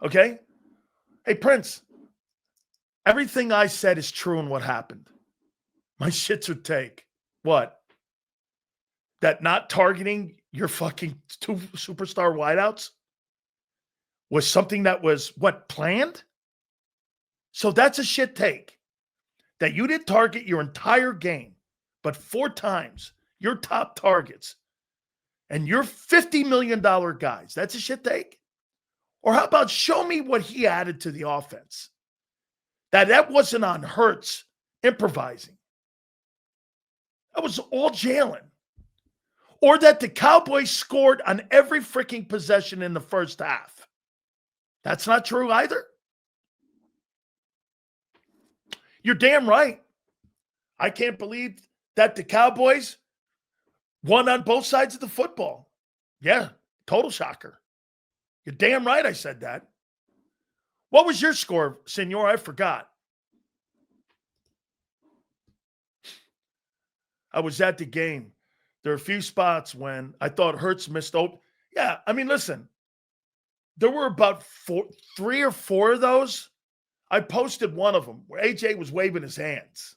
Okay. Hey, Prince, everything I said is true in what happened. My shits would take. What? That not targeting your fucking 2 superstar wideouts was something that was, planned? So that's a shit take. That you didn't target your entire game, but 4 times your top targets and your $50 million guys. That's a shit take? Or how about show me what he added to the offense? That wasn't on Hurts improvising. That was all Jalen. Or that the Cowboys scored on every freaking possession in the first half. That's not true either. You're damn right. I can't believe that the Cowboys won on both sides of the football. Yeah, total shocker. You're damn right I said that. What was your score, senor? I forgot. I was at the game. There are a few spots when I thought Hurts missed open. Yeah, listen. There were about 3 or 4 of those. I posted one of them where AJ was waving his hands.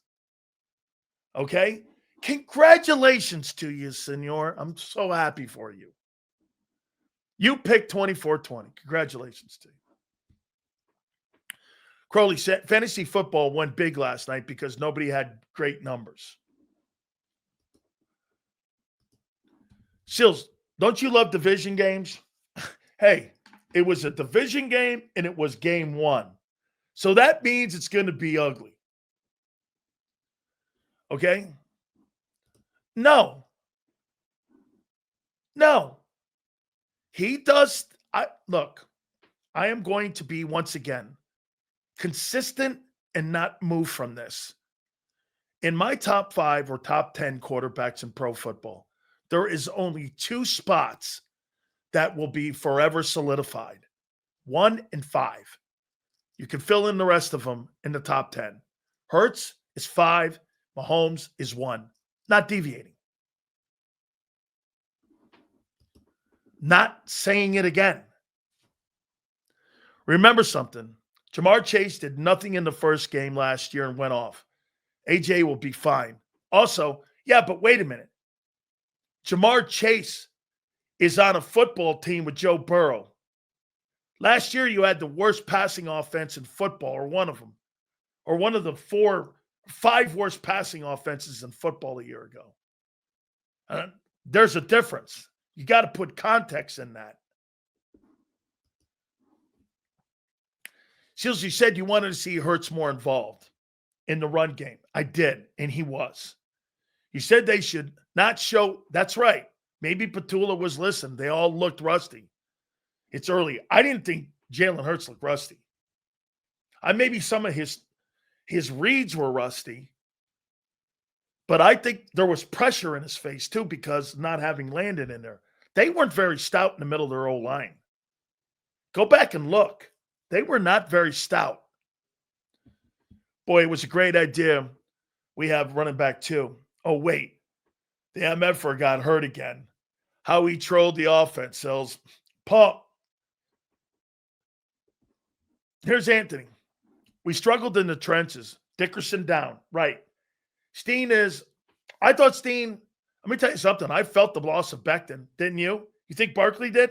Okay? Congratulations to you, senor. I'm so happy for you. You picked 24-20. Congratulations to you. Crowley said fantasy football went big last night because nobody had great numbers. Sills, don't you love division games? Hey, it was a division game and it was game 1. So that means it's going to be ugly. Okay? No. He does. Look, I am going to be, once again, consistent and not move from this. In my top 5 or top 10 quarterbacks in pro football, there is only 2 spots that will be forever solidified. 1 and 5. You can fill in the rest of them in the top 10. Hurts is 5. Mahomes is 1. Not deviating. Not saying it again. Remember something. Jamar Chase did nothing in the first game last year and went off. AJ will be fine. Also, yeah, but wait a minute. Jamar Chase is on a football team with Joe Burrow. Last year, you had the worst passing offense in football, or one of them. or one of the 5 worst passing offenses in football a year ago. There's a difference. You got to put context in that. Seals, you said you wanted to see Hurts more involved in the run game. I did, and he was. You said they should not show. That's right. Maybe Petula was listening. They all looked rusty. It's early. I didn't think Jalen Hurts looked rusty. Maybe some of his reads were rusty, but I think there was pressure in his face too because not having Landon in there. They weren't very stout in the middle of their O-line. Go back and look. They were not very stout. Boy, it was a great idea. We have running back 2. Oh, wait. The MFer got hurt again. How he trolled the offense. Sells. Pump. Here's Anthony. We struggled in the trenches. Dickerson down. Right. I thought Steen, let me tell you something. I felt the loss of Becton. Didn't you? You think Barkley did?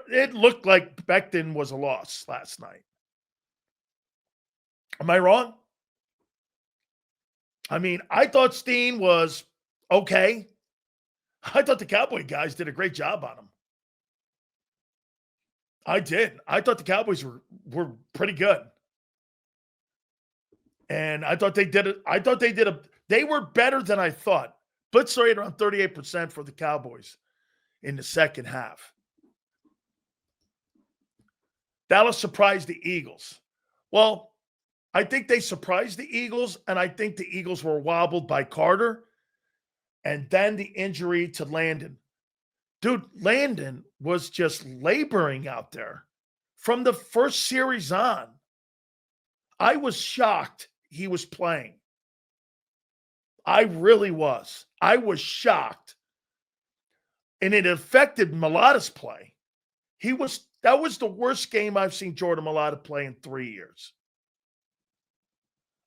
It looked like Becton was a loss last night. Am I wrong? I thought Steen was okay. I thought the Cowboy guys did a great job on him. I did. I thought the Cowboys were pretty good. And I thought they did it. They were better than I thought. Blitz rate around 38% for the Cowboys in the second half. Dallas surprised the Eagles. Well, I think they surprised the Eagles, and I think the Eagles were wobbled by Carter and then the injury to Landon. Dude, Landon was just laboring out there from the first series on. I was shocked he was playing. I really was. I was shocked. And it affected Mulata's play. That was the worst game I've seen Jordan Mailata play in 3 years.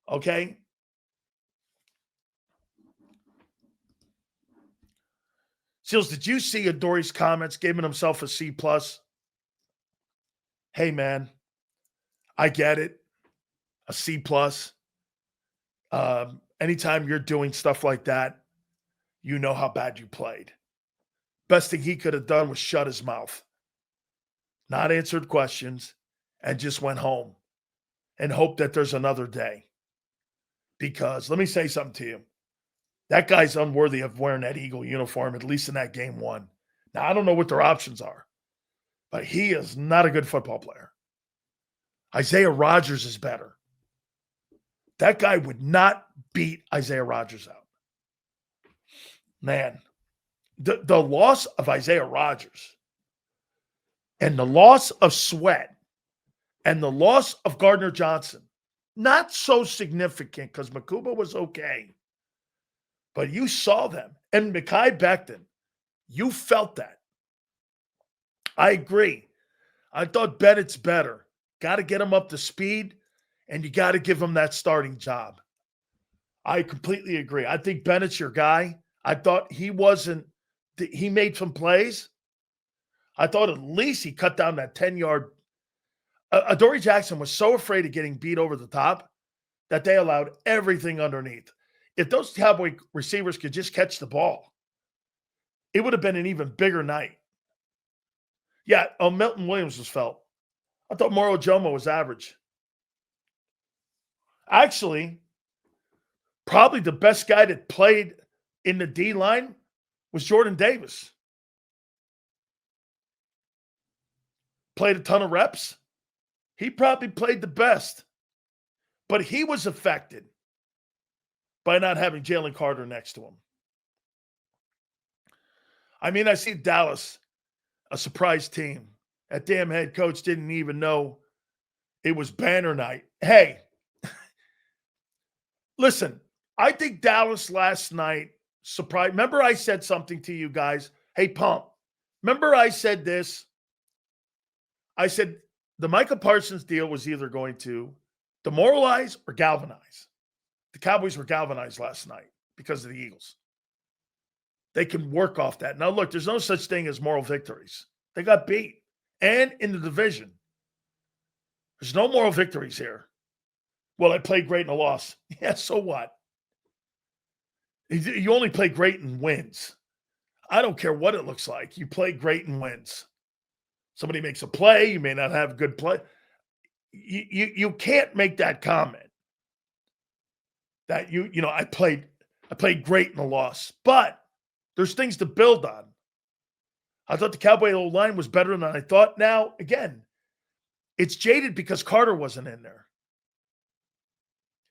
Okay? Seals, did you see Adori's comments giving himself a C+? Hey, man, I get it. A C+. Anytime you're doing stuff like that, you know how bad you played. Best thing he could have done was shut his mouth, not answered questions, and just went home and hope that there's another day. Because let me say something to you. That guy's unworthy of wearing that Eagle uniform, at least in that game 1. Now, I don't know what their options are, but he is not a good football player. Isaiah Rodgers is better. That guy would not beat Isaiah Rodgers out. Man, the loss of Isaiah Rodgers and the loss of Sweat and the loss of Gardner Johnson, not so significant because Makuba was okay. But you saw them. And Mekhi Becton, you felt that. I agree. I thought Bennett's better. Got to get him up to speed, and you got to give him that starting job. I completely agree. I think Bennett's your guy. I thought he made some plays. I thought at least he cut down that 10-yard. Adoree Jackson was so afraid of getting beat over the top that they allowed everything underneath. If those Cowboy receivers could just catch the ball, it would have been an even bigger night. Yeah, Milton Williams was felt. I thought Moro Jomo was average. Actually, probably the best guy that played in the D-line was Jordan Davis. Played a ton of reps. He probably played the best. But he was affected by not having Jaylen Carter next to him. I see Dallas, a surprise team. That damn head coach didn't even know it was banner night. Hey, listen, I think Dallas last night surprised. Remember I said something to you guys? Hey, Pump, remember I said this? I said the Micah Parsons deal was either going to demoralize or galvanize. The Cowboys were galvanized last night because of the Eagles. They can work off that. Now, look, there's no such thing as moral victories. They got beat. And in the division, there's no moral victories here. Well, I played great in a loss. Yeah, so what? You only play great in wins. I don't care what it looks like. You play great in wins. Somebody makes a play, you may not have a good play. You can't make that comment that I played great in a loss. But there's things to build on. I thought the Cowboy O-line was better than I thought. Now, again, it's jaded because Carter wasn't in there.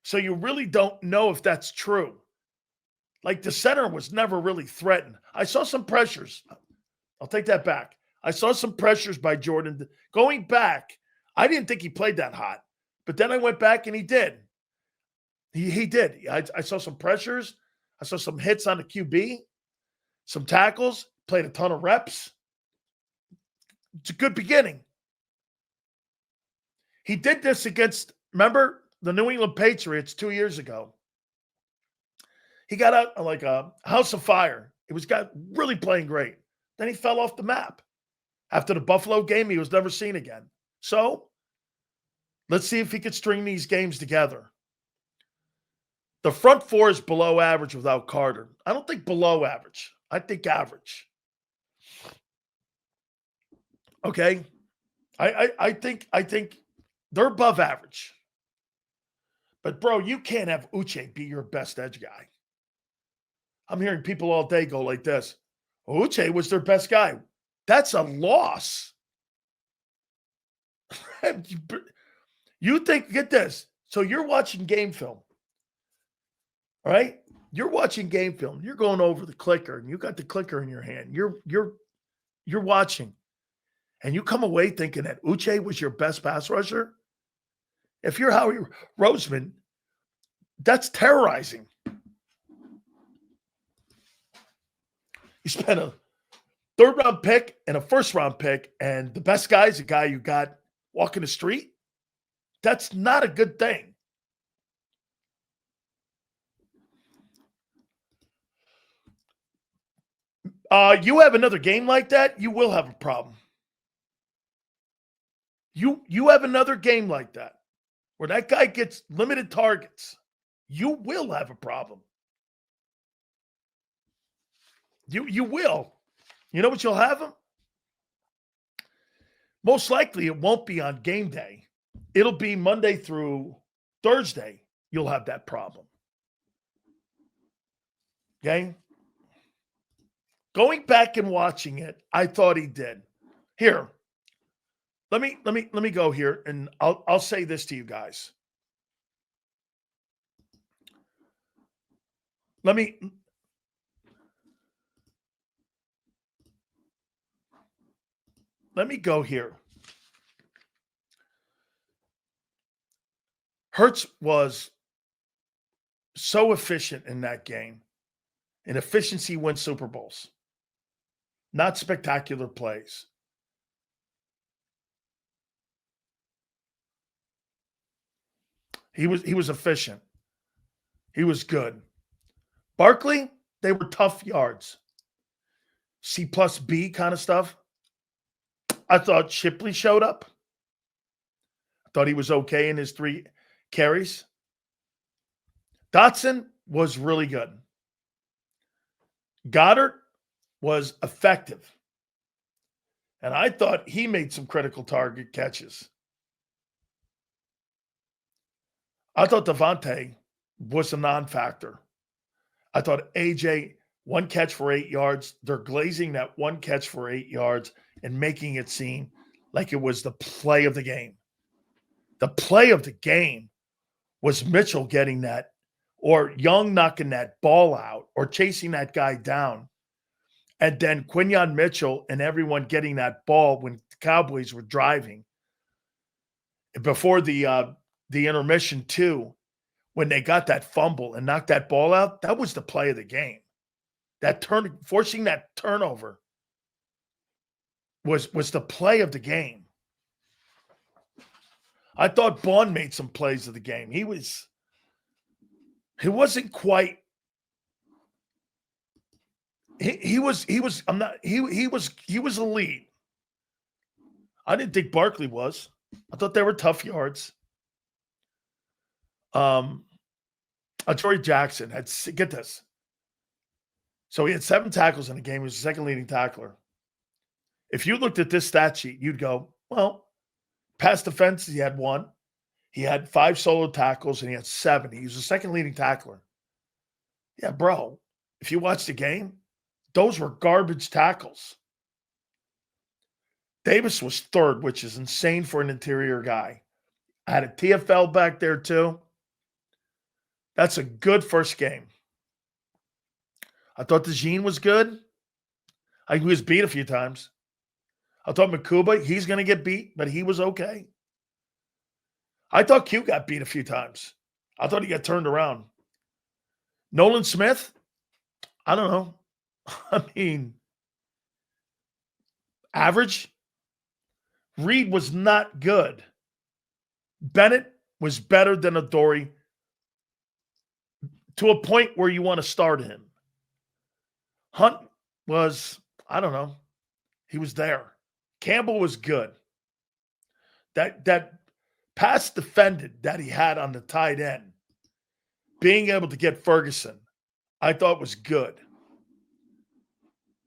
So you really don't know if that's true. Like the center was never really threatened. I saw some pressures. I'll take that back. I saw some pressures by Jordan. Going back, I didn't think he played that hot. But then I went back and he did. He did. I saw some pressures. I saw some hits on the QB, some tackles, played a ton of reps. It's a good beginning. He did this against, remember, the New England Patriots 2 years ago. He got out like a house of fire. It was really playing great. Then he fell off the map. After the Buffalo game, he was never seen again. So let's see if he could string these games together. The front four is below average without Carter. I don't think below average. I think average. Okay? I think they're above average. But, bro, you can't have Uche be your best edge guy. I'm hearing people all day go like this. Uche was their best guy. That's a loss. You think, get this. So you're watching game film. All right? You're watching game film. You're going over the clicker, and you got the clicker in your hand. You're watching. And you come away thinking that Uche was your best pass rusher? If you're Howie Roseman, that's terrorizing. You spent a third-round pick and a first-round pick, and the best guy is a guy you got walking the street. That's not a good thing. You have another game like that, you will have a problem. You have another game like that where that guy gets limited targets. You will have a problem. You will. You know what you'll have him? Most likely it won't be on game day. It'll be Monday through Thursday. You'll have that problem. Okay? Going back and watching it, I thought he did. Here. Let me go here and I'll say this to you guys. Let me go here. Hurts was so efficient in that game. And efficiency wins Super Bowls. Not spectacular plays. He was efficient. He was good. Barkley, they were tough yards. C plus B kind of stuff. I thought Shipley showed up. I thought he was okay in his 3 carries. Dotson was really good. Goddard was effective. And I thought he made some critical target catches. I thought Devontae was a non-factor. I thought AJ, 1 catch for 8 yards. They're glazing that 1 catch for 8 yards and making it seem like it was the play of the game. The play of the game was Mitchell getting that, or Young knocking that ball out, or chasing that guy down. And then Quinyon Mitchell and everyone getting that ball when the Cowboys were driving. Before the intermission too, when they got that fumble and knocked that ball out, that was the play of the game. That forcing that turnover was the play of the game. I thought Bond made some plays of the game. He wasn't quite. He was elite. I didn't think Barkley was. I thought they were tough yards. Torrey Jackson had, get this. So he had 7 tackles in the game. He was the second leading tackler. If you looked at this stat sheet, you'd go, well, pass defense, he had 1. He had 5 solo tackles, and he had 7. He was the second leading tackler. Yeah, bro, if you watch the game, those were garbage tackles. Davis was 3rd, which is insane for an interior guy. I had a TFL back there too. That's a good first game. I thought DeJean was good. He was beat a few times. I thought Makuba, he's going to get beat, but he was okay. I thought Q got beat a few times. I thought he got turned around. Nolan Smith, I don't know. I mean, average. Reed was not good. Bennett was better than Adoree to a point where you want to start him. Hunt was, I don't know. He was there. Campbell was good. That pass defended that he had on the tight end, being able to get Ferguson, I thought was good.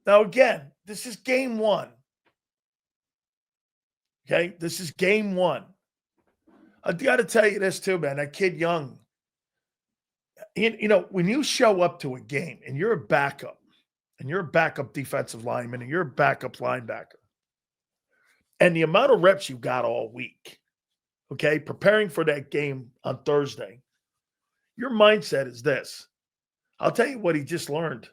Now, again, this is game 1. Okay? This is game 1. I got to tell you this too, man. That kid Young, you know, when you show up to a game and you're a backup, and you're a backup defensive lineman, and you're a backup linebacker, and the amount of reps you got all week, okay, preparing for that game on Thursday, your mindset is this. I'll tell you what he just learned.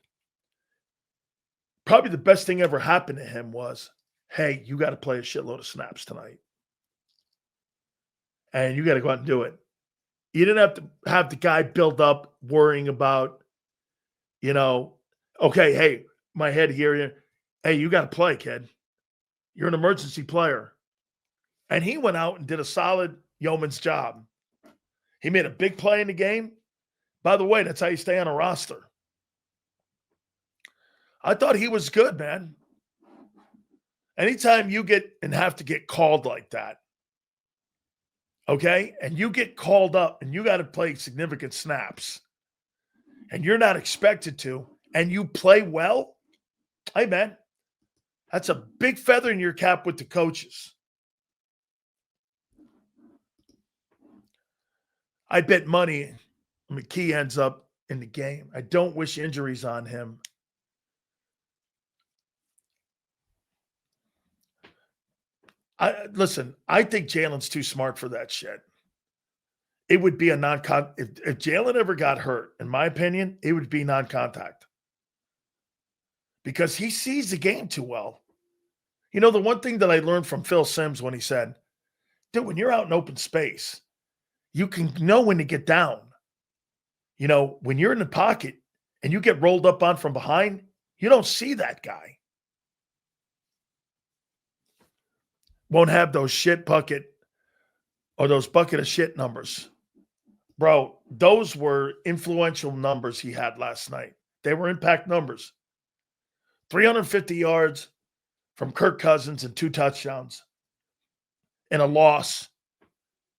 Probably the best thing ever happened to him was, hey, you got to play a shitload of snaps tonight. And you got to go out and do it. You didn't have to have the guy build up worrying about, you know, okay, hey, my head here. Hey, you got to play, kid. You're an emergency player. And he went out and did a solid yeoman's job. He made a big play in the game. By the way, that's how you stay on a roster. I thought he was good, man. Anytime you get and have to get called like that, okay, and you get called up and you got to play significant snaps and you're not expected to, and you play well, hey, man, that's a big feather in your cap with the coaches. I bet money McKee ends up in the game. I don't wish injuries on him. Listen, I think Jalen's too smart for that shit. It would be a non-contact. If Jalen ever got hurt, in my opinion, it would be non-contact. Because he sees the game too well. You know, the one thing that I learned from Phil Simms when he said, dude, when you're out in open space, you can know when to get down. You know, when you're in the pocket and you get rolled up on from behind, you don't see that guy. Won't have those shit bucket or those bucket of shit numbers. Bro, those were influential numbers he had last night. They were impact numbers. 350 yards from Kirk Cousins and 2 touchdowns. And a loss,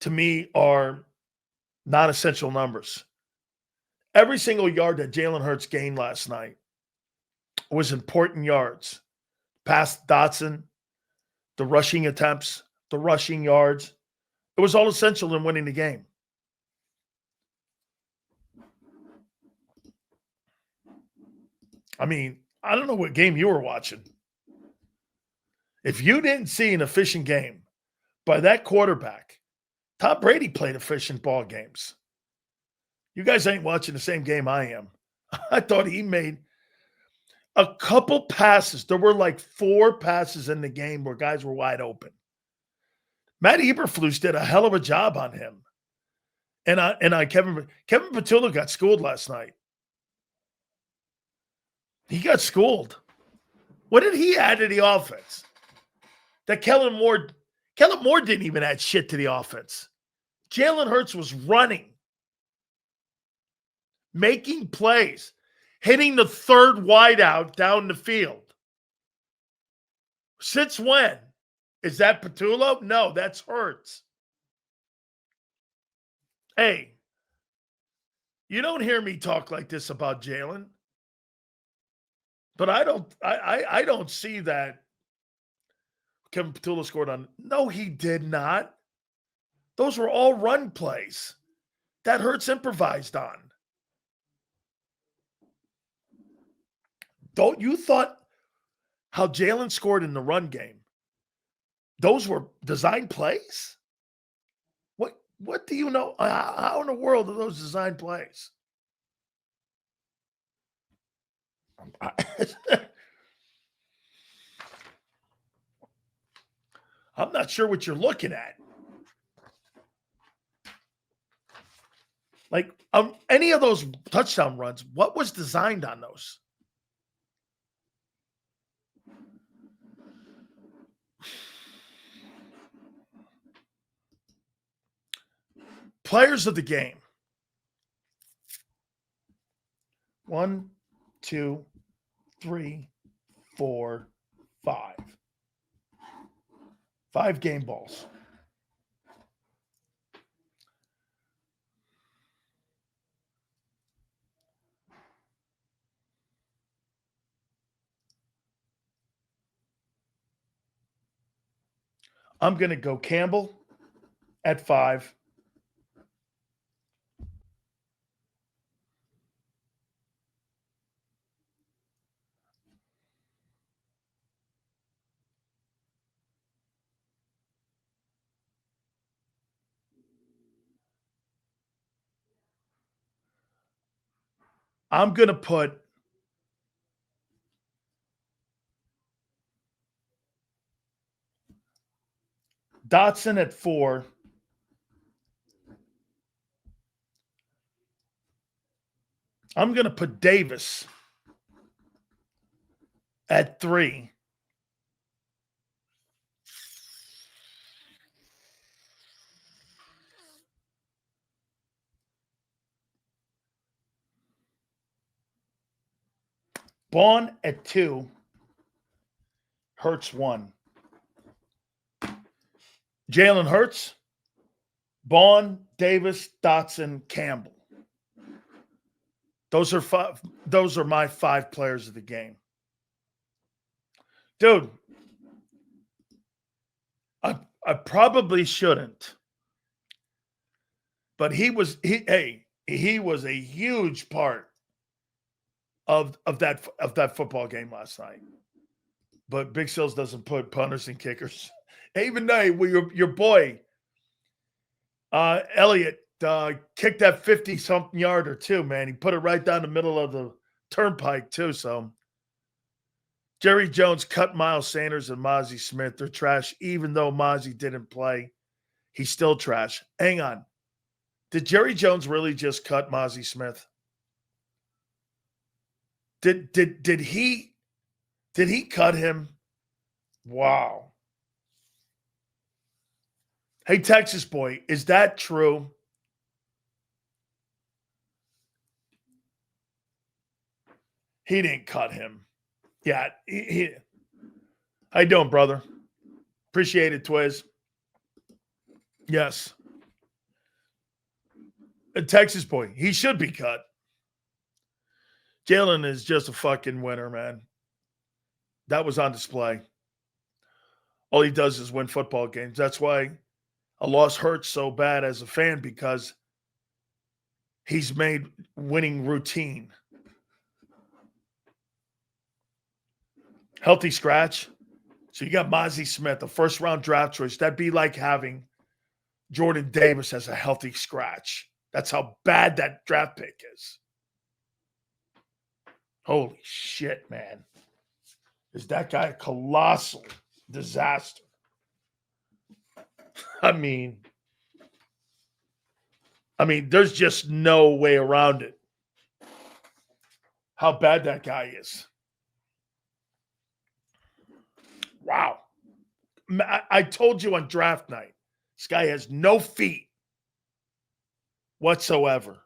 to me, are non-essential numbers. Every single yard that Jalen Hurts gained last night was important yards. Past Dotson, the rushing attempts, the rushing yards. It was all essential in winning the game. I mean, I don't know what game you were watching. If you didn't see an efficient game by that quarterback, Tom Brady played efficient ball games. You guys ain't watching the same game I am. I thought he made a couple passes. There were like 4 passes in the game where guys were wide open. Matt Eberflus did a hell of a job on him. And Kevin Patullo got schooled last night. He got schooled. What did he add to the offense? That Kellen Moore didn't even add shit to the offense. Jalen Hurts was running, making plays, hitting the 3rd wideout down the field. Since when? Is that Patullo? No, that's Hurts. Hey, You don't hear me talk like this about Jalen, but I don't see that Kevin Petula scored on. No, he did not. Those were all run plays that Hurts improvised on. Don't you thought how Jalen scored in the run game? Those were design plays? What do you know? How in the world are those design plays? I'm not sure what you're looking at. Like any of those touchdown runs, what was designed on those? Players of the game. 1, 2, 3, 4, 5. 5 game balls. I'm going to go Campbell at 5. I'm going to put Dotson at 4. I'm going to put Davis at 3. Bond at 2. Hurts 1. Jalen Hurts, Bond, Davis, Dotson, Campbell. Those are 5. Those are my 5 players of the game. Dude, I probably shouldn't. But he was a huge part of that football game last night. But Big Sills doesn't put punters and kickers. Even though your boy Elliott kicked that 50-something yarder too, man. He put it right down the middle of the turnpike too. So Jerry Jones cut Miles Sanders and Mozzie Smith. They're trash. Even though Mozzie didn't play, he's still trash. Hang on. Did Jerry Jones really just cut Mozzie Smith? Did he cut him? Wow. Hey, Texas boy, is that true? He didn't cut him. Yeah. How you doing, brother? Appreciate it, Twiz. Yes. A Texas boy. He should be cut. Jalen is just a fucking winner, man. That was on display. All he does is win football games. That's why a loss hurts so bad as a fan, because he's made winning routine. Healthy scratch. So you got Mozzie Smith, a first-round draft choice. That'd be like having Jordan Davis as a healthy scratch. That's how bad that draft pick is. Holy shit, man. Is that guy a colossal disaster? I mean, there's just no way around it. How bad that guy is. Wow. I told you on draft night, this guy has no feet whatsoever.